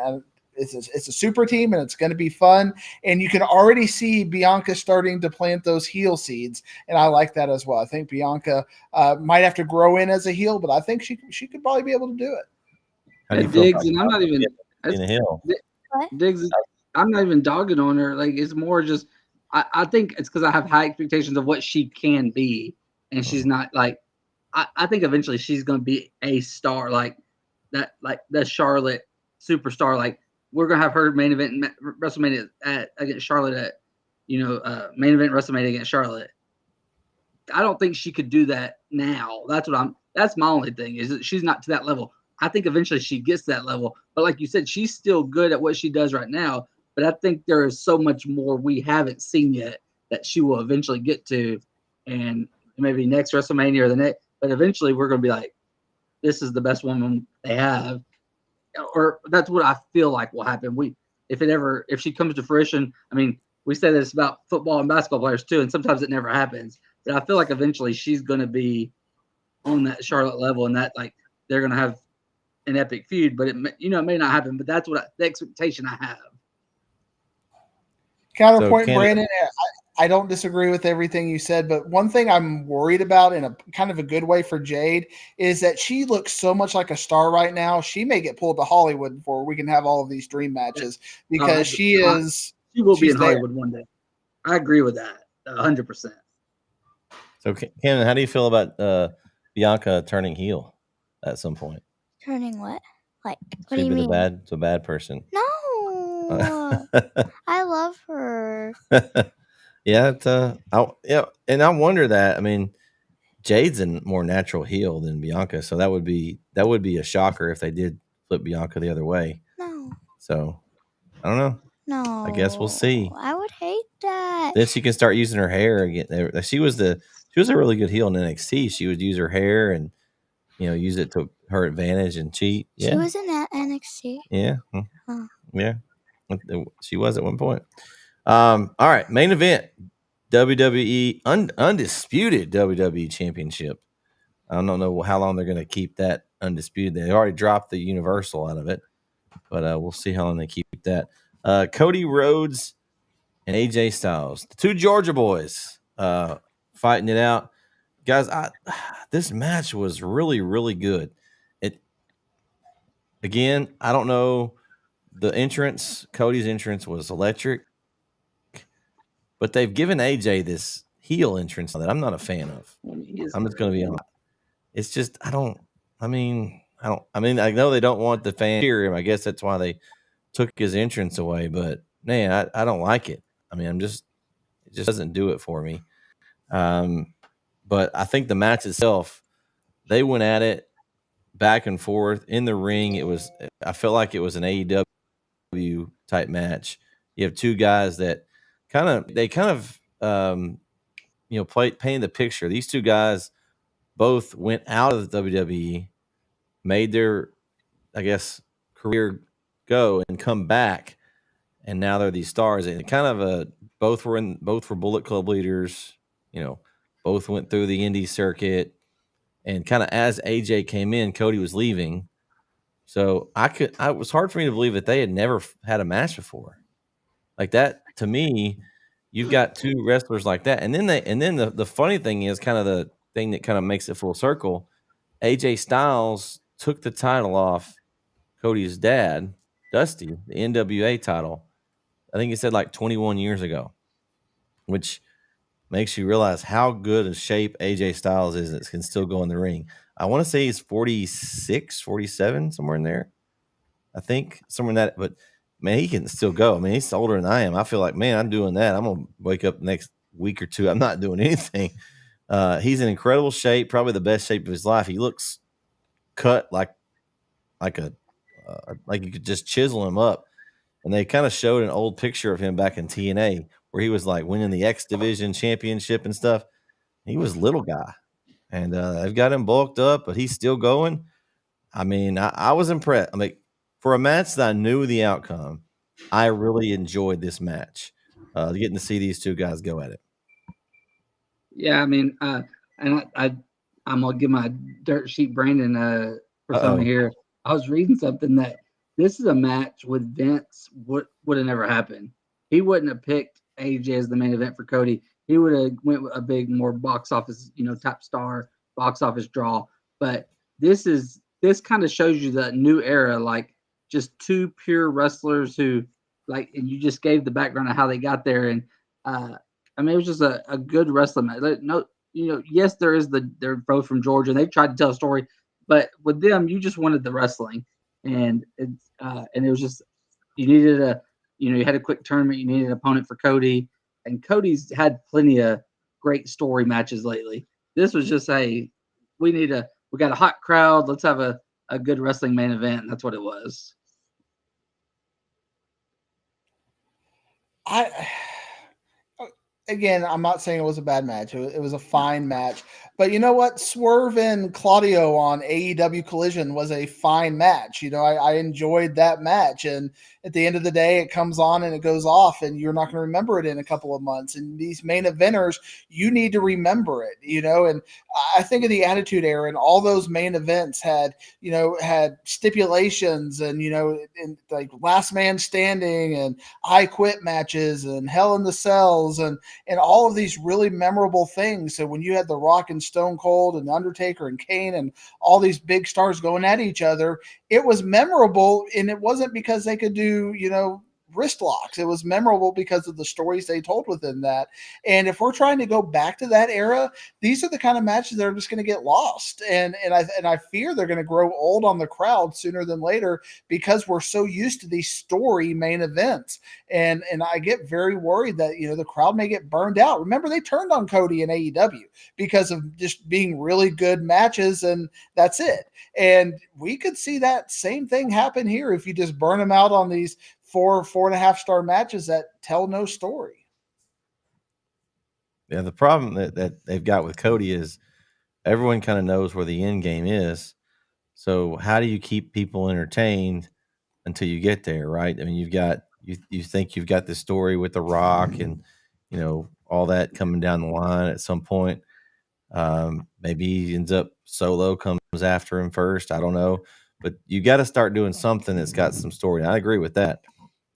it's a super team, and it's going to be fun. And you can already see Bianca starting to plant those heel seeds, and I like that as well. I think Bianca might have to grow in as a heel, but I think she could probably be able to do it. How do you feel Diggs, and I'm not even in a heel. Diggs. I'm not even dogging on her. Like, it's more just I think it's because I have high expectations of what she can be. And she's not like, I think eventually she's going to be a star like that, like the Charlotte superstar. Like, we're going to have her main event WrestleMania against Charlotte at, main event WrestleMania against Charlotte. I don't think she could do that now. That's my only thing, is that she's not to that level. I think eventually she gets to that level. But like you said, she's still good at what she does right now. But I think there is so much more we haven't seen yet that she will eventually get to. And maybe next WrestleMania or the next, but eventually we're going to be like, this is the best woman they have. Or that's what I feel like will happen. If she comes to fruition, I mean, we say this about football and basketball players too, and sometimes it never happens. But I feel like eventually she's going to be on that Charlotte level, and that, like, they're going to have an epic feud, but it may not happen, but that's the expectation I have. Counterpoint, Brandon, I don't disagree with everything you said, but one thing I'm worried about in a kind of a good way for Jade is that she looks so much like a star right now. She may get pulled to Hollywood before we can have all of these dream matches, because she is She will be she's in there. Hollywood one day. I agree with that 100%. So, Ken, how do you feel about Bianca turning heel at some point? Turning what? Like, what do She'd you be mean? the bad person. No, I love her. Yeah, and I wonder that. I mean, Jade's a more natural heel than Bianca, so that would be a shocker if they did flip Bianca the other way. No, So I don't know. no. I guess we'll see. I would hate that. Then she can start using her hair again. She was a really good heel in NXT. She would use her hair and use it to her advantage and cheat. She Yeah, was in that NXT. yeah, Huh. yeah. She was at one point. All right, main event. WWE undisputed WWE Championship. I don't know how long they're going to keep that undisputed. They already dropped the Universal out of it, but we'll see how long they keep that. Cody Rhodes and AJ Styles, the two Georgia boys, fighting it out. Guys, this match was really, really good. I don't know. The entrance, Cody's entrance was electric. But they've given AJ this heel entrance that I'm not a fan of. I'm just going to be honest. It's just I know they don't want the fan to hear him. I guess that's why they took his entrance away. But man, I don't like it. I mean, it just doesn't do it for me. But I think the match itself, they went at it back and forth in the ring. I felt like it was an AEW type match. You have two guys that paint the picture. These two guys both went out of the WWE, made their, I guess, career go and come back, and now they're these stars. And both were Bullet Club leaders. Both went through the indie circuit, and kind of as AJ came in, Cody was leaving. So it was hard for me to believe that they had never had a match before. Like that, to me, you've got two wrestlers like that. And then the funny thing is kind of the thing that kind of makes it full circle. AJ Styles took the title off Cody's dad, Dusty, the NWA title. I think he said like 21 years ago, which makes you realize how good a shape AJ Styles is that can still go in the ring. I want to say he's 46, 47, somewhere in there. I think somewhere in that, but man, he can still go. I mean, he's older than I am. I feel like, man, I'm doing that. I'm going to wake up next week or two. I'm not doing anything. He's in incredible shape, probably the best shape of his life. He looks cut like you could just chisel him up. And they kind of showed an old picture of him back in TNA where he was like winning the X Division championship and stuff. He was a little guy, and they've got him bulked up, but he's still going. I mean, I was impressed. I mean, for a match that I knew the outcome, I really enjoyed this match. Getting to see these two guys go at it. Yeah, I mean, and I'm gonna give my dirt sheet Brandon for something here. I was reading something that this is a match with Vince would have never happened. He wouldn't have picked AJ as the main event for Cody. He would have went with a big, more box office, top star, box office draw. But this kind of shows you the new era, like just two pure wrestlers who, like, and you just gave the background of how they got there. And I mean, it was just a good wrestling match. No, yes, they're both from Georgia and they tried to tell a story, but with them, you just wanted the wrestling, and it was just, you needed you had a quick tournament, you needed an opponent for Cody, and Cody's had plenty of great story matches lately. This was just we got a hot crowd. Let's have a good wrestling main event. That's what it was. Again, I'm not saying it was a bad match. It was a fine match. But you know what? Swerve and Claudio on AEW Collision was a fine match. I enjoyed that match. And at the end of the day, it comes on and it goes off, and you're not going to remember it in a couple of months. And these main eventers, you need to remember it, And I think of the Attitude Era, and all those main events had stipulations and, and like last man standing and I quit matches and Hell in the Cells and all of these really memorable things. So when you had The Rock and Stone Cold and Undertaker and Kane and all these big stars going at each other, it was memorable. And it wasn't because they could do, wrist locks. It was memorable because of the stories they told within that. And if we're trying to go back to that era, these are the kind of matches that are just going to get lost. And I fear they're going to grow old on the crowd sooner than later because we're so used to these story main events. And I get very worried that, you know, the crowd may get burned out. Remember, they turned on Cody in AEW because of just being really good matches, and that's it. And we could see that same thing happen here if you just burn them out on these 4.5 star matches that tell no story. Yeah, the problem that they've got with Cody is everyone kind of knows where the end game is. So how do you keep people entertained until you get there, right? I mean, you think you've got this story with The Rock and, you know, all that coming down the line at some point. Maybe he ends up Solo comes after him first. I don't know, but you got to start doing something that's got some story. And I agree with that.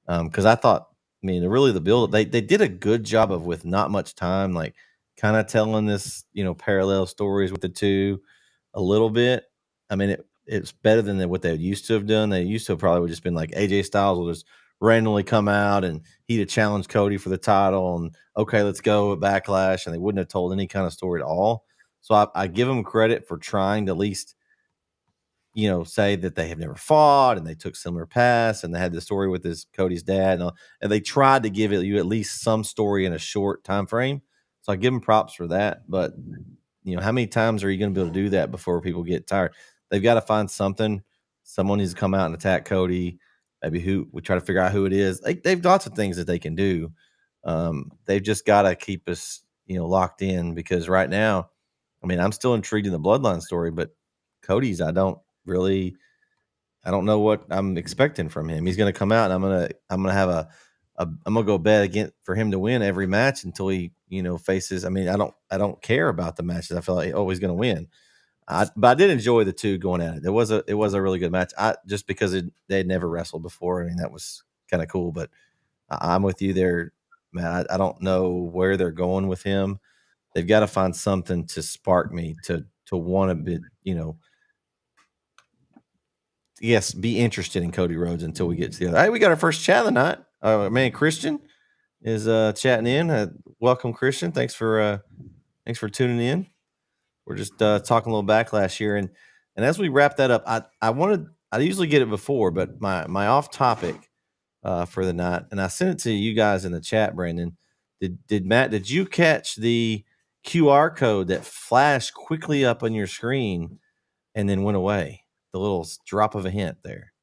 Because I thought, I mean, really the build, they did a good job of, with not much time, like kind of telling this, you know, parallel stories with the two a little bit. I mean, it's better than what they used to have done. They used to have probably just been like AJ Styles will just randomly come out and he'd have challenged Cody for the title and okay, let's go at Backlash, and they wouldn't have told any kind of story at all. So I give them credit for trying to at least, you know, say that they have never fought and they took similar paths and they had the story with his Cody's dad and they tried to give you at least some story in a short time frame. So I give them props for that. But you know, how many times are you going to be able to do that before people get tired? They've got to find something. Someone needs to come out and attack Cody. Maybe who we try to figure out who it is. They've lots of things that they can do. They've just got to keep us, you know, locked in because right now, I mean, I'm still intrigued in the Bloodline story, but Cody's, I don't know what I'm expecting from him. He's going to come out and I'm going to have I'm going to go bet again for him to win every match until he, you know, faces. I mean, I don't care about the matches. I feel like he's going to win. But I did enjoy the two going at it. It was a really good match. Just because they had never wrestled before. I mean, that was kind of cool, but I'm with you there, man. I don't know where they're going with him. They've got to find something to spark me to want to be, you know, yes, be interested in Cody Rhodes until we get to the other. Hey, we got our first chat of the night. Man, Christian is chatting in. Welcome, Christian. Thanks for tuning in. We're just talking a little Backlash here, and as we wrap that up, I usually get it before, but my off topic for the night, and I sent it to you guys in the chat. Brandon, did you catch the QR code that flashed quickly up on your screen and then went away? The little drop of a hint there.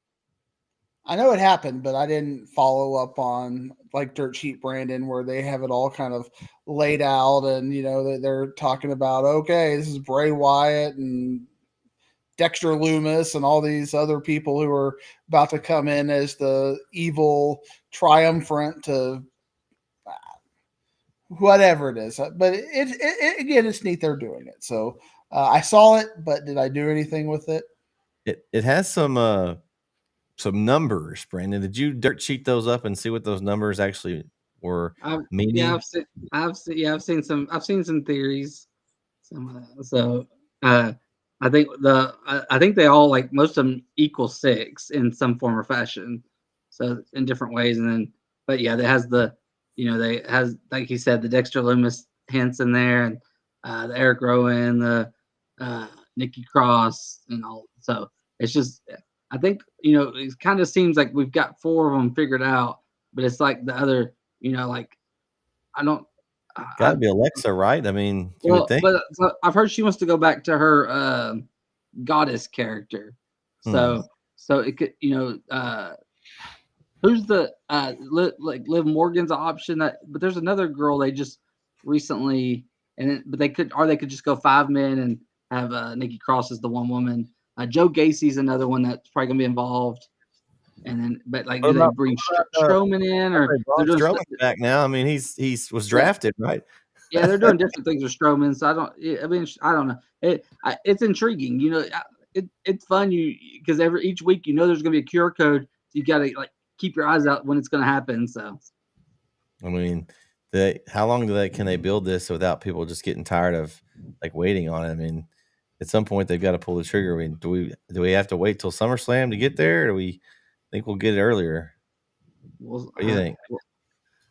I know it happened, but I didn't follow up on like Dirt Sheet Brandon, where they have it all kind of laid out, and you know they're talking about, okay, this is Bray Wyatt and Dexter Loomis and all these other people who are about to come in as the evil triumvirate to whatever it is. But it again, it's neat they're doing it. So I saw it, but did I do anything with it? It has some numbers, Brandon. Did you dirt sheet those up and see what those numbers actually were meaning? Yeah, I've seen some theories. So I think they all, like, most of them equal 6 in some form or fashion. So in different ways, and then, but yeah, it has the, you know, they has, like he said, the Dexter Loomis hints in there, and the Eric Rowan, the Nikki Cross, and all. So it's just, I think, you know, it kind of seems like we've got 4 of them figured out, but it's like the other, you know, like I don't. Got to be Alexa, right? I mean, you would think. But so I've heard she wants to go back to her goddess character. So it could, you know, who's the like Liv Morgan's an option, but there's another girl they just recently, but they could just go 5 men and have Nikki Cross as the one woman. Joe Gacy's another one that's probably gonna be involved. And then, but like, do they bring Strowman in, or they're doing Strowman's back now? I mean, he was drafted, right? Yeah, they're doing different things with Strowman. So I don't know. It's intriguing. You know, it's fun. Because each week, you know, there's gonna be a QR code. So you gotta, like, keep your eyes out when it's gonna happen. So, I mean, how long can they build this without people just getting tired of, like, waiting on it? I mean, at some point they've got to pull the trigger. I mean, do we have to wait till SummerSlam to get there, or do we think we'll get it earlier? We'll, What do you think?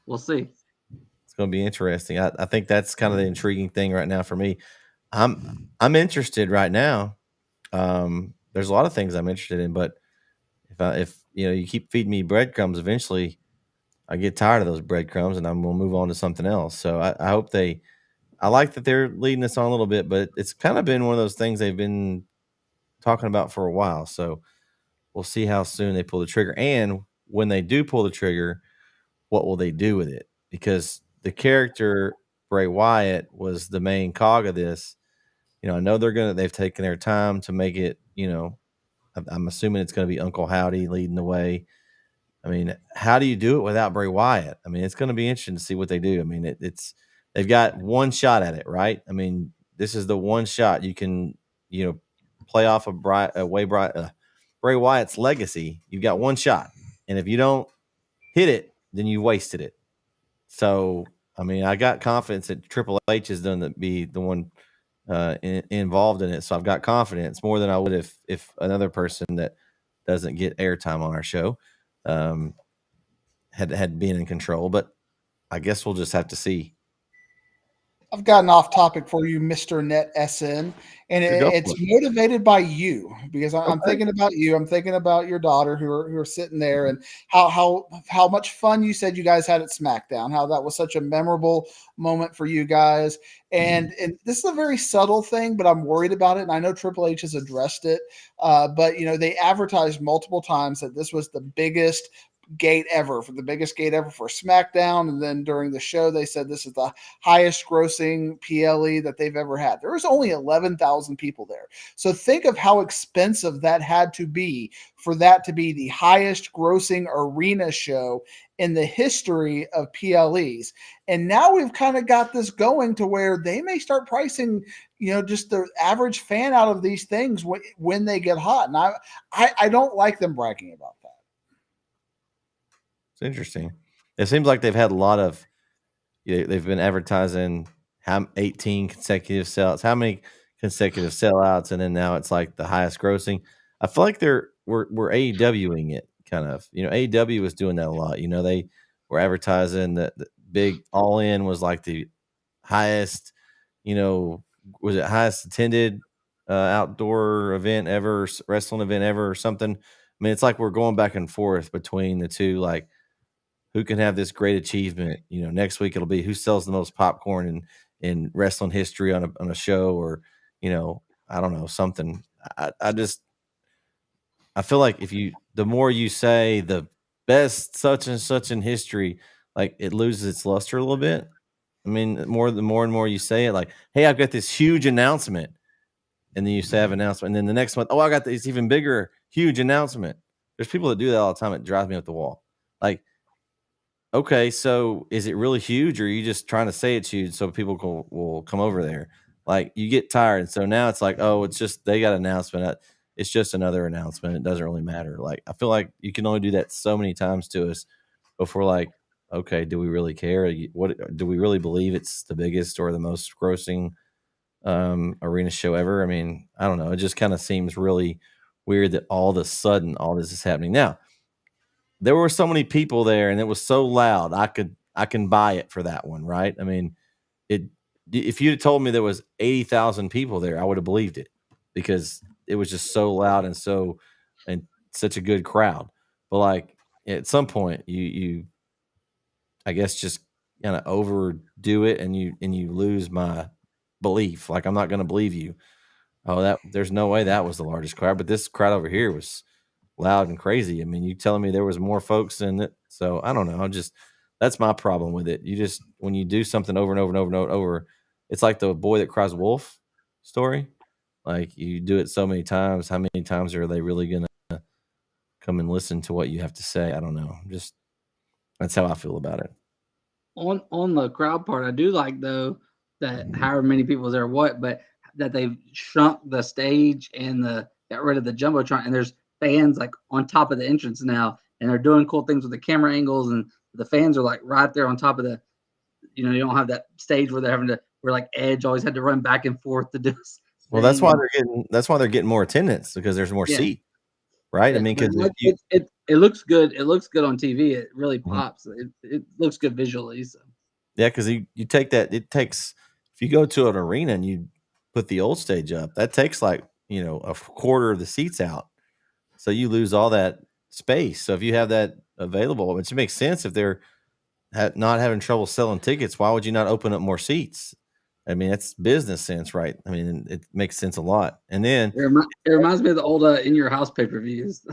We'll see. It's going to be interesting. I think that's kind of the intriguing thing right now for me. I'm interested right now. There's a lot of things I'm interested in, but if you keep feeding me breadcrumbs, eventually I get tired of those breadcrumbs and I'm going to move on to something else. So I hope I like that they're leading us on a little bit, but it's kind of been one of those things they've been talking about for a while. So we'll see how soon they pull the trigger. And when they do pull the trigger, what will they do with it? Because the character Bray Wyatt was the main cog of this. I know they've taken their time to make it, I'm assuming it's going to be Uncle Howdy leading the way. I mean, how do you do it without Bray Wyatt? I mean, it's going to be interesting to see what they do. I mean, they've got one shot at it, right? I mean, this is the one shot you can, play off of Bray Wyatt's legacy. You've got one shot, and if you don't hit it, then you wasted it. So, I mean, I got confidence that Triple H is going to be the one involved in it. So I've got confidence more than I would if another person that doesn't get airtime on our show had been in control. But I guess we'll just have to see. I've got an off topic for you, Mr. Net SN, and it's motivated by you because I'm thinking about you. I'm thinking about your daughter who are sitting there, and how much fun you said you guys had at SmackDown. How that was such a memorable moment for you guys. And this is a very subtle thing, but I'm worried about it. And I know Triple H has addressed it, but they advertised multiple times that this was the biggest gate ever for SmackDown. And then during the show, they said this is the highest grossing PLE that they've ever had. There was only 11,000 people there. So think of how expensive that had to be for that to be the highest grossing arena show in the history of PLEs. And now we've kind of got this going to where they may start pricing, just the average fan out of these things when they get hot. And I don't like them bragging about that. It's interesting. It seems like they've had a lot of, they've been advertising 18 consecutive sellouts, how many consecutive sellouts, and then now it's like the highest grossing. I feel like we're AEWing it kind of. AEW was doing that a lot. They were advertising that the big All In was like the highest, was it highest attended outdoor event ever, wrestling event ever, or something. I mean, it's like we're going back and forth between the two, like, who can have this great achievement? Next week it'll be who sells the most popcorn in wrestling history on a show, or I don't know, something. I feel like the more you say the best such and such in history, like it loses its luster a little bit. I mean, the more and more you say it, like, hey, I've got this huge announcement, and then you say I have an announcement, and then the next month, oh, I got this even bigger, huge announcement. There's people that do that all the time. It drives me up the wall. Like, okay, so is it really huge, or are you just trying to say it's huge so people will come over there? Like, you get tired, and so now it's like, oh, it's just they got an announcement. It's just another announcement. It doesn't really matter. Like, I feel like you can only do that so many times to us before, like, okay, do we really care? What do we really believe it's the biggest or the most grossing arena show ever? I mean, I don't know. It just kind of seems really weird that all of a sudden all this is happening now. There were so many people there, and it was so loud. I can buy it for that one, right? I mean, if you'd told me there was 80,000 people there, I would have believed it because it was just so loud and such a good crowd. But like at some point, you I guess just kind of overdo it, and you lose my belief. Like, I'm not going to believe you. Oh, there's no way that was the largest crowd, but this crowd over here was loud and crazy. I mean, you telling me there was more folks in it. So I don't know. That's my problem with it. When you do something over and over and over and over, it's like the boy that cries wolf story. Like, you do it so many times. How many times are they really going to come and listen to what you have to say? I don't know. That's how I feel about it. On the crowd part, I do like, though, that however many people there, but that they've shrunk the stage and got rid of the jumbotron, and there's fans like on top of the entrance now, and they're doing cool things with the camera angles, and the fans are like right there on top of the, you don't have that stage where where like Edge always had to run back and forth to do. Well, that's why they're getting more attendance, because there's more seat, right? Yeah, I mean, because it looks good. It looks good on TV. It really Mhm. pops. It looks good visually. So Yeah, because you take that. It takes if you go to an arena and you put the old stage up, that takes like a quarter of the seats out. So you lose all that space. So if you have that available, which makes sense if they're not having trouble selling tickets, why would you not open up more seats? I mean, that's business sense, right? I mean, it makes sense a lot. And then it reminds me of the old In Your House pay-per-views.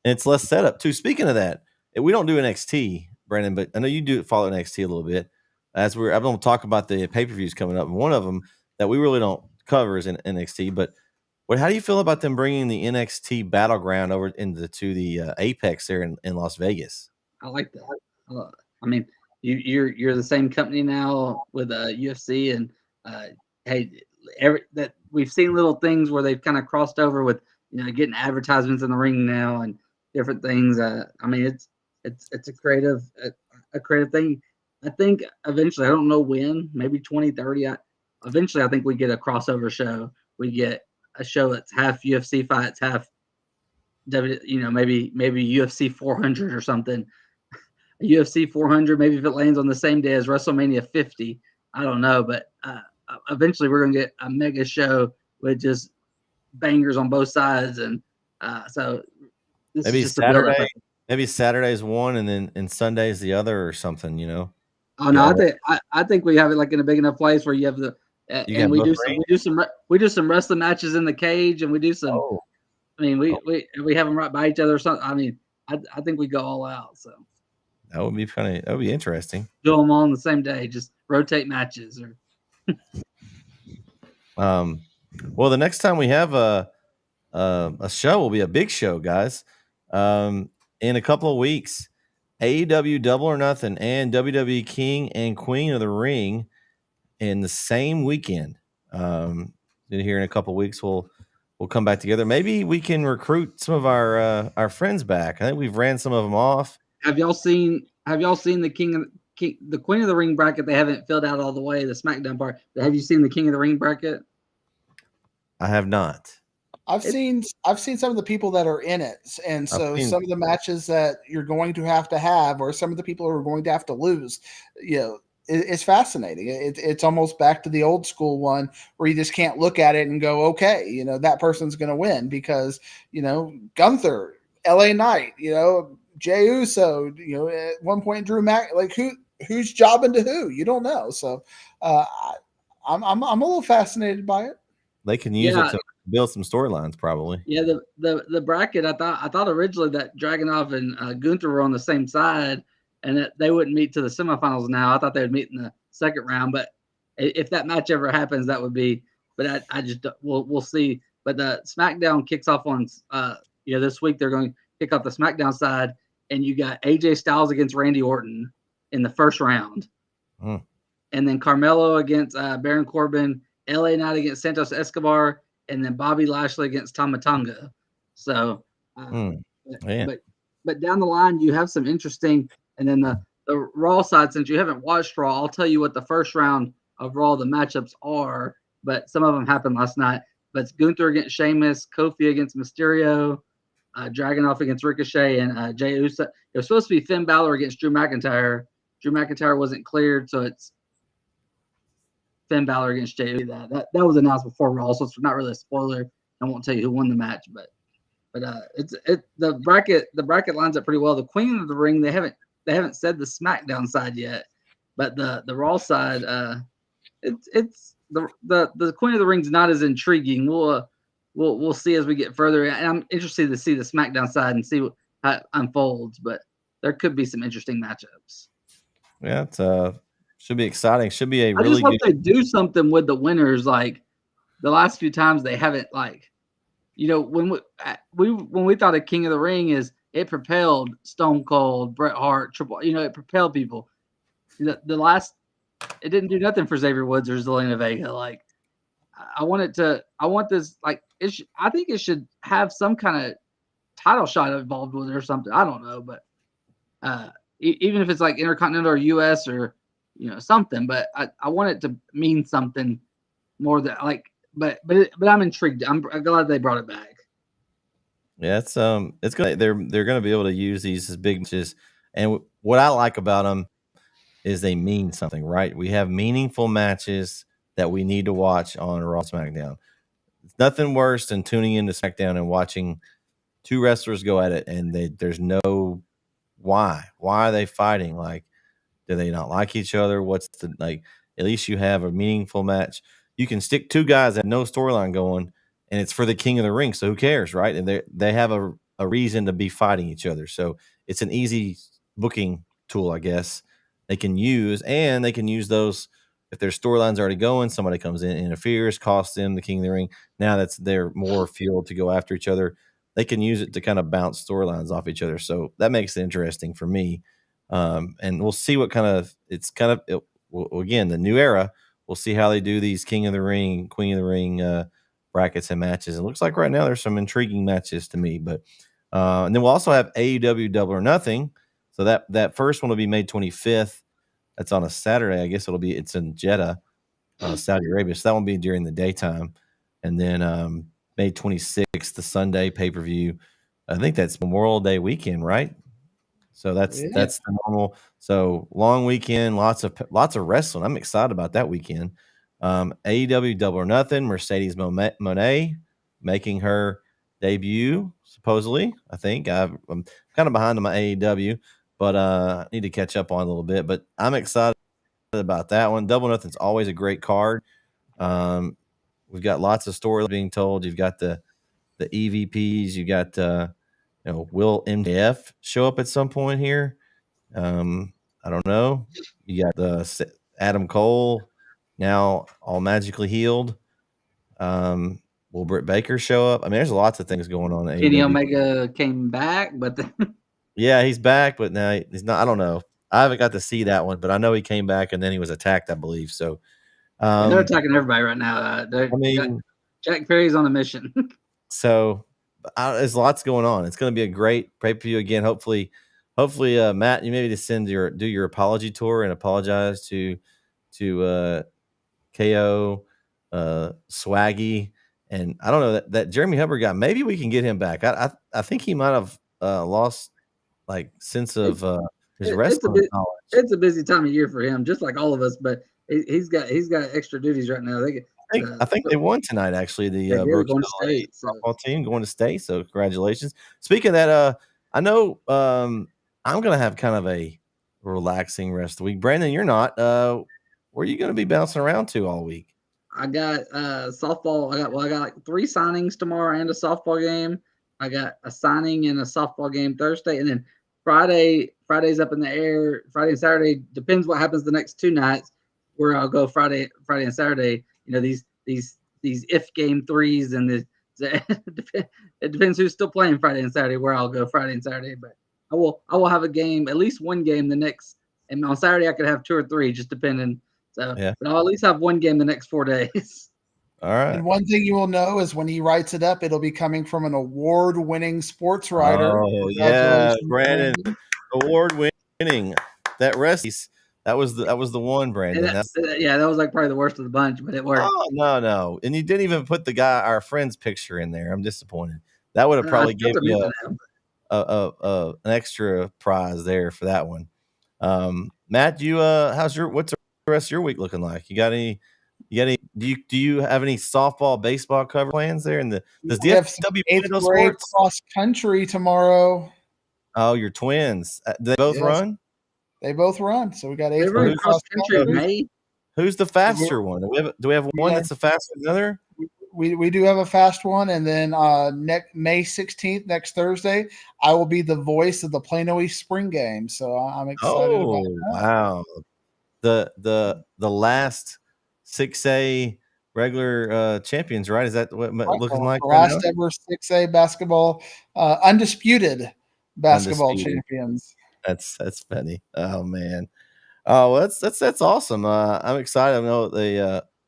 it's less setup too. Speaking of that, we don't do NXT, Brandon, but I know you do follow NXT a little bit. I'm going to talk about the pay-per-views coming up. And one of them that we really don't cover is in NXT, but how do you feel about them bringing the NXT Battleground over into the Apex there in Las Vegas? I like that. I mean, you're the same company now with UFC, and hey, that we've seen little things where they've kind of crossed over with getting advertisements in the ring now and different things. I mean, it's a creative thing. I think eventually, I don't know when, maybe 2030. Eventually, I think we get a crossover show. We get a show that's half UFC fights, half maybe UFC 400 or something. UFC 400, maybe if it lands on the same day as WrestleMania 50, I don't know, but eventually we're gonna get a mega show with just bangers on both sides, and so this Maybe is just a build up. Maybe Saturday's one and Sunday's the other or something. Oh no, I think we have it like in a big enough place where you have the and we do some wrestling matches in the cage, and we do some. Oh. I mean, we have them right by each other or something. I mean, I think we go all out. So that would be funny. That would be interesting. Do them all on the same day. Just rotate matches. Well, the next time we have a show will be a big show, guys. In a couple of weeks, AEW Double or Nothing and WWE King and Queen of the Ring in the same weekend. Here in a couple of weeks, we'll come back together. Maybe we can recruit some of our friends back. I think we've ran some of them off. Have y'all seen the Queen of the Ring bracket? They haven't filled out all the way the SmackDown part. Have you seen the King of the Ring bracket? I have not. I've seen some of the people that are in it, and so some of the matches that you're going to have, or some of the people who are going to have to lose, it's fascinating. It's almost back to the old school one where you just can't look at it and go, okay, that person's going to win because Gunther, LA Knight, Jey Uso, at one point Drew Mac, like who's jobbing to who? You don't know. So I'm a little fascinated by it. They can use it to build some storylines, probably. Yeah, the bracket. I thought originally that Dragunov and Gunther were on the same side, and that they wouldn't meet to the semifinals. Now I thought they would meet in the second round, but if that match ever happens, that would be. But I just we'll see. But the SmackDown kicks off on this week. They're going to kick off the SmackDown side, and you got AJ Styles against Randy Orton in the first round, and then Carmelo against Baron Corbin. LA Knight against Santos Escobar, and then Bobby Lashley against Tama Tonga. So, but down the line, you have some interesting, and then the Raw side, since you haven't watched Raw, I'll tell you what the first round of Raw, the matchups are, but some of them happened last night. But it's Gunther against Sheamus, Kofi against Mysterio, Dragunov against Ricochet, and Jey Uso. It was supposed to be Finn Balor against Drew McIntyre. Drew McIntyre wasn't cleared, so it's Finn Balor against Jey. That was announced before Raw, so it's not really a spoiler. I won't tell you who won the match, but the bracket lines up pretty well. The Queen of the Ring, they haven't said the SmackDown side yet, but the Raw side, it's the Queen of the Ring's not as intriguing. We'll see as we get further, and I'm interested to see the SmackDown side and see how it unfolds. But there could be some interesting matchups. Yeah, it's should be exciting. Should be a really. I just hope they do something with the winners. Like the last few times, they haven't when we thought of King of the Ring it propelled Stone Cold, Bret Hart, Triple. It propelled people. The last, it didn't do nothing for Xavier Woods or Zelina Vega. Like I want this. Like I think it should have some kind of title shot involved with it or something. I don't know, but even if it's like Intercontinental or US or something, but I want it to mean something more than but I'm intrigued. I'm glad they brought it back. Yeah, it's gonna they're gonna be able to use these as big matches, and what I like about them is they mean something, right? We have meaningful matches that we need to watch on Raw SmackDown. It's nothing worse than tuning into SmackDown and watching two wrestlers go at it, and there's no why. Why are they fighting? Like, do they not like each other? What's the like? At least you have a meaningful match. You can stick two guys that have no storyline going, and it's for the King of the Ring. So who cares, right? And they have a reason to be fighting each other. So it's an easy booking tool, I guess. They can use, and they can use those if their storyline's already going. Somebody comes in, interferes, costs them the King of the Ring. Now that's they're more fuel to go after each other. They can use it to kind of bounce storylines off each other. So that makes it interesting for me. And we'll see what kind of again, the new era. We'll see how they do these King of the Ring, Queen of the Ring brackets and matches. It looks like right now there's some intriguing matches to me, but and then we'll also have AEW Double or Nothing. So that first one will be May 25th. That's on a Saturday. I guess it's in Jeddah, Saudi Arabia. So that won't be during the daytime. And then May 26th, the Sunday pay-per-view. I think that's Memorial Day weekend, right? So that's the normal. So long weekend, lots of wrestling. I'm excited about that weekend. AEW Double or Nothing. Mercedes Moné making her debut supposedly. I think I'm kind of behind on my AEW, but I need to catch up on a little bit. But I'm excited about that one. Double or Nothing's always a great card. We've got lots of stories being told. You've got the EVPs. You got will MJF show up at some point here? I don't know. You got the Adam Cole now all magically healed. Will Britt Baker show up? I mean, there's lots of things going on. Kenny AEW. Omega came back, but yeah, he's back, but now he's not. I don't know. I haven't got to see that one, but I know he came back and then he was attacked, I believe. So they're attacking everybody right now. I mean, Jack Perry's on a mission. So there's lots going on. It's going to be a great pay-per-view again. Hopefully, Matt, you maybe just do your apology tour and apologize to KO, Swaggy, and I don't know that Jeremy Hubbard guy. Maybe we can get him back. I think he might have lost like sense of his wrestling knowledge. It's a busy time of year for him, just like all of us. But he's got extra duties right now. I think they won tonight. Actually, the going to state softball team going to state. So congratulations. Speaking of that, I know I'm going to have kind of a relaxing rest of the week. Brandon, you're not. Where are you going to be bouncing around to all week? I got softball. I got like 3 signings tomorrow and a softball game. I got a signing and a softball game Thursday, and then Friday's up in the air. Friday and Saturday depends what happens the next 2 nights. Where I'll go Friday and Saturday. You know, these if game 3s and it depends who's still playing Friday and Saturday where I'll go Friday and Saturday. But I will have a game, at least one game the next, and on Saturday I could have 2 or 3, just depending. So yeah. But I'll at least have one game the next 4 days. All right. And one thing you will know is when he writes it up, it'll be coming from an award-winning sports writer. Oh yeah, Brandon, award-winning. That rest. That was the one, Brandon. That was like probably the worst of the bunch, but it worked. Oh no, and you didn't even put our friend's picture in there. I'm disappointed. That would have probably given you an extra prize there for that one. Matt, what's the rest of your week looking like? You got any? Do you have any softball, baseball cover plans there? Does the FW play those sports? Cross country tomorrow. Oh, your twins. Do they both run? They both run. So we got 8th grade cross country. Who's the faster one? Do we have one that's the faster than the other? We do have a fast one, and then May 16th, next Thursday, I will be the voice of the Plano East Spring Game. So I'm excited about that. Wow. The last 6A regular champions, right? Is that what looking like? Last ever 6A basketball, undisputed basketball champions. That's funny. Oh man. Oh, well, that's awesome. I'm excited. I know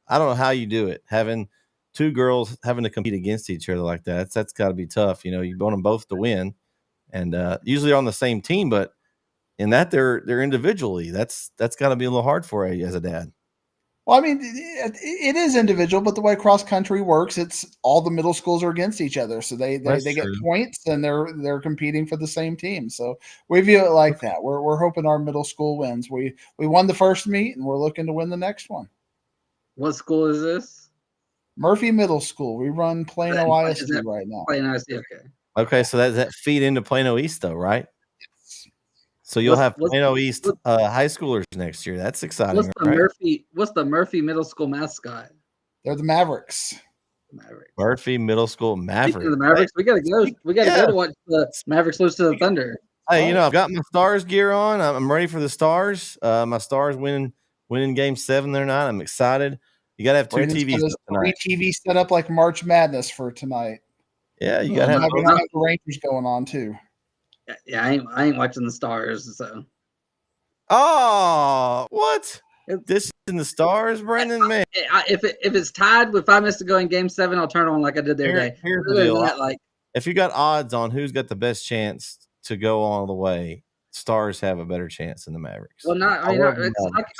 I don't know how you do it, having 2 girls having to compete against each other like that. That's got to be tough. You know, you want them both to win, and usually they're on the same team, but in that they're individually. That's got to be a little hard for you as a dad. Well, I mean, it is individual, but the way cross country works, it's all the middle schools are against each other, so they That's get true. points and they're competing for the same team. So we view it like that. We're hoping our middle school wins. We won the first meet, and we're looking to win the next one. What school is this? Murphy Middle School. We run Plano ISD right now. Plano ISD, okay. Okay, so that feed into Plano East, though, right? So you'll have Plano East high schoolers next year. That's exciting, right? What's the Murphy Middle School mascot? They're the Mavericks. Murphy Middle School Mavericks. Speaking of the Mavericks, we gotta go. We gotta go to watch the Mavericks lose to the Thunder. Hey, I've got my Stars gear on. I'm ready for the Stars. My Stars winning Game 7 the other night. I'm excited. You gotta have two TVs tonight. 3 TV set up like March Madness for tonight. Yeah, you gotta have the Rangers going on too. Yeah, I ain't watching the Stars. So. Oh, what? This in the Stars, Brandon, man. If it's tied with 5 minutes to go in Game 7, I'll turn on like I did the other day. Here's the deal. If you got odds on who's got the best chance to go all the way, Stars have a better chance than the Mavericks. Well,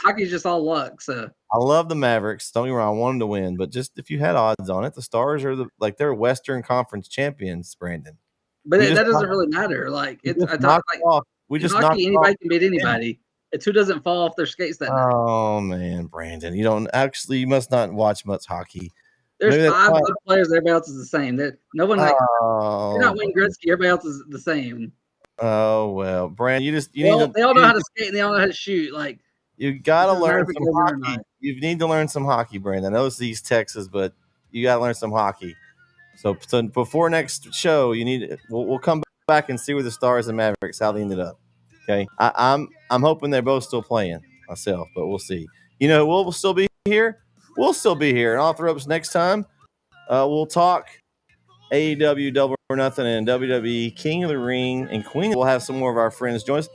hockey's just all luck. So I love the Mavericks. Don't get me wrong, I want them to win, but just if you had odds on it, the Stars are they're Western Conference champions, Brandon. But that doesn't really matter. Like hockey, anybody can beat anybody. It's who doesn't fall off their skates that night. Oh man, Brandon, you must not watch much hockey. There's 5 good players. Everybody else is the same. No one you're not Wayne Gretzky. Everybody else is the same. Oh well, Brandon, they all know how to skate and they all know how to shoot. Like you got to learn some hockey. You need to learn some hockey, Brandon. I know it's East Texas, but you got to learn some hockey. So before next show, we'll come back and see where the Stars and Mavericks how they ended up. Okay, I'm hoping they're both still playing myself, but we'll see. We'll still be here. We'll still be here, and Off the Ropes next time. We'll talk AEW Double or Nothing and WWE King of the Ring and Queen. We'll have some more of our friends join us.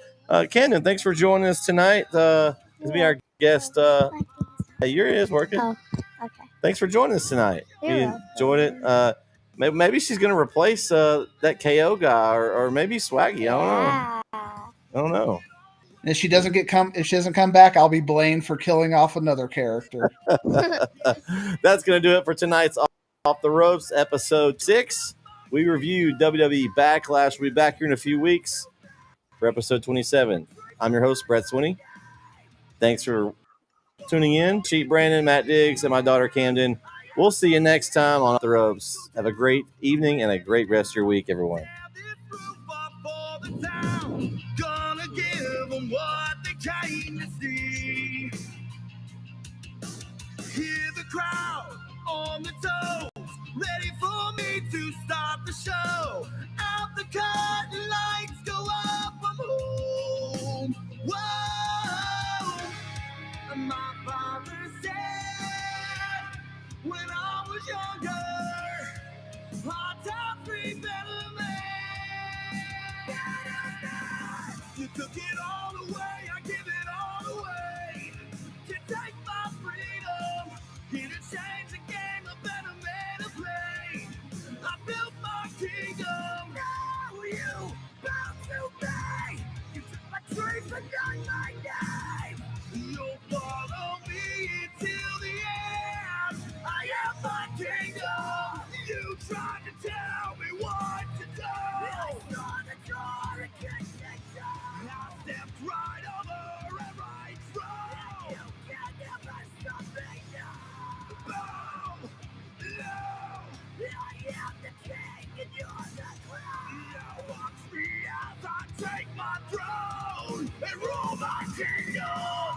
Camden, thanks for joining us tonight. To be our guest. Your ears working. Oh, okay. Thanks for joining us tonight. We enjoyed it. Maybe she's going to replace that KO guy or maybe Swaggy. I don't know. And if she doesn't come back, I'll be blamed for killing off another character. That's going to do it for tonight's Off the Ropes episode 6. We reviewed WWE Backlash. We'll be back here in a few weeks for episode 27. I'm your host, Bret Swinney. Thanks for tuning in. Cheat Brandon, Matt Diggs, and my daughter Camden. We'll see you next time on Off the Ropes. Have a great evening and a great rest of your week, everyone. Gonna give them what they came to see. Hear the crowd on the toes, ready for me to start the show. Out the curtain, lights go up, I'm home. Whoa, my father said when I was younger, hard times bring better men. You took it all away, I give it all away. To take my freedom, here to change the game, a better man to play. I built my kingdom. Now you bow to me. You took my dreams but not my name. You'll follow me until the end. I am my kingdom. You tried to tell me what to do. I saw the door again. I stepped right over every throne. You can never stop me now. Bow low. I am the king and you're the clown. Now watch me as I take my throne and rule my kingdom.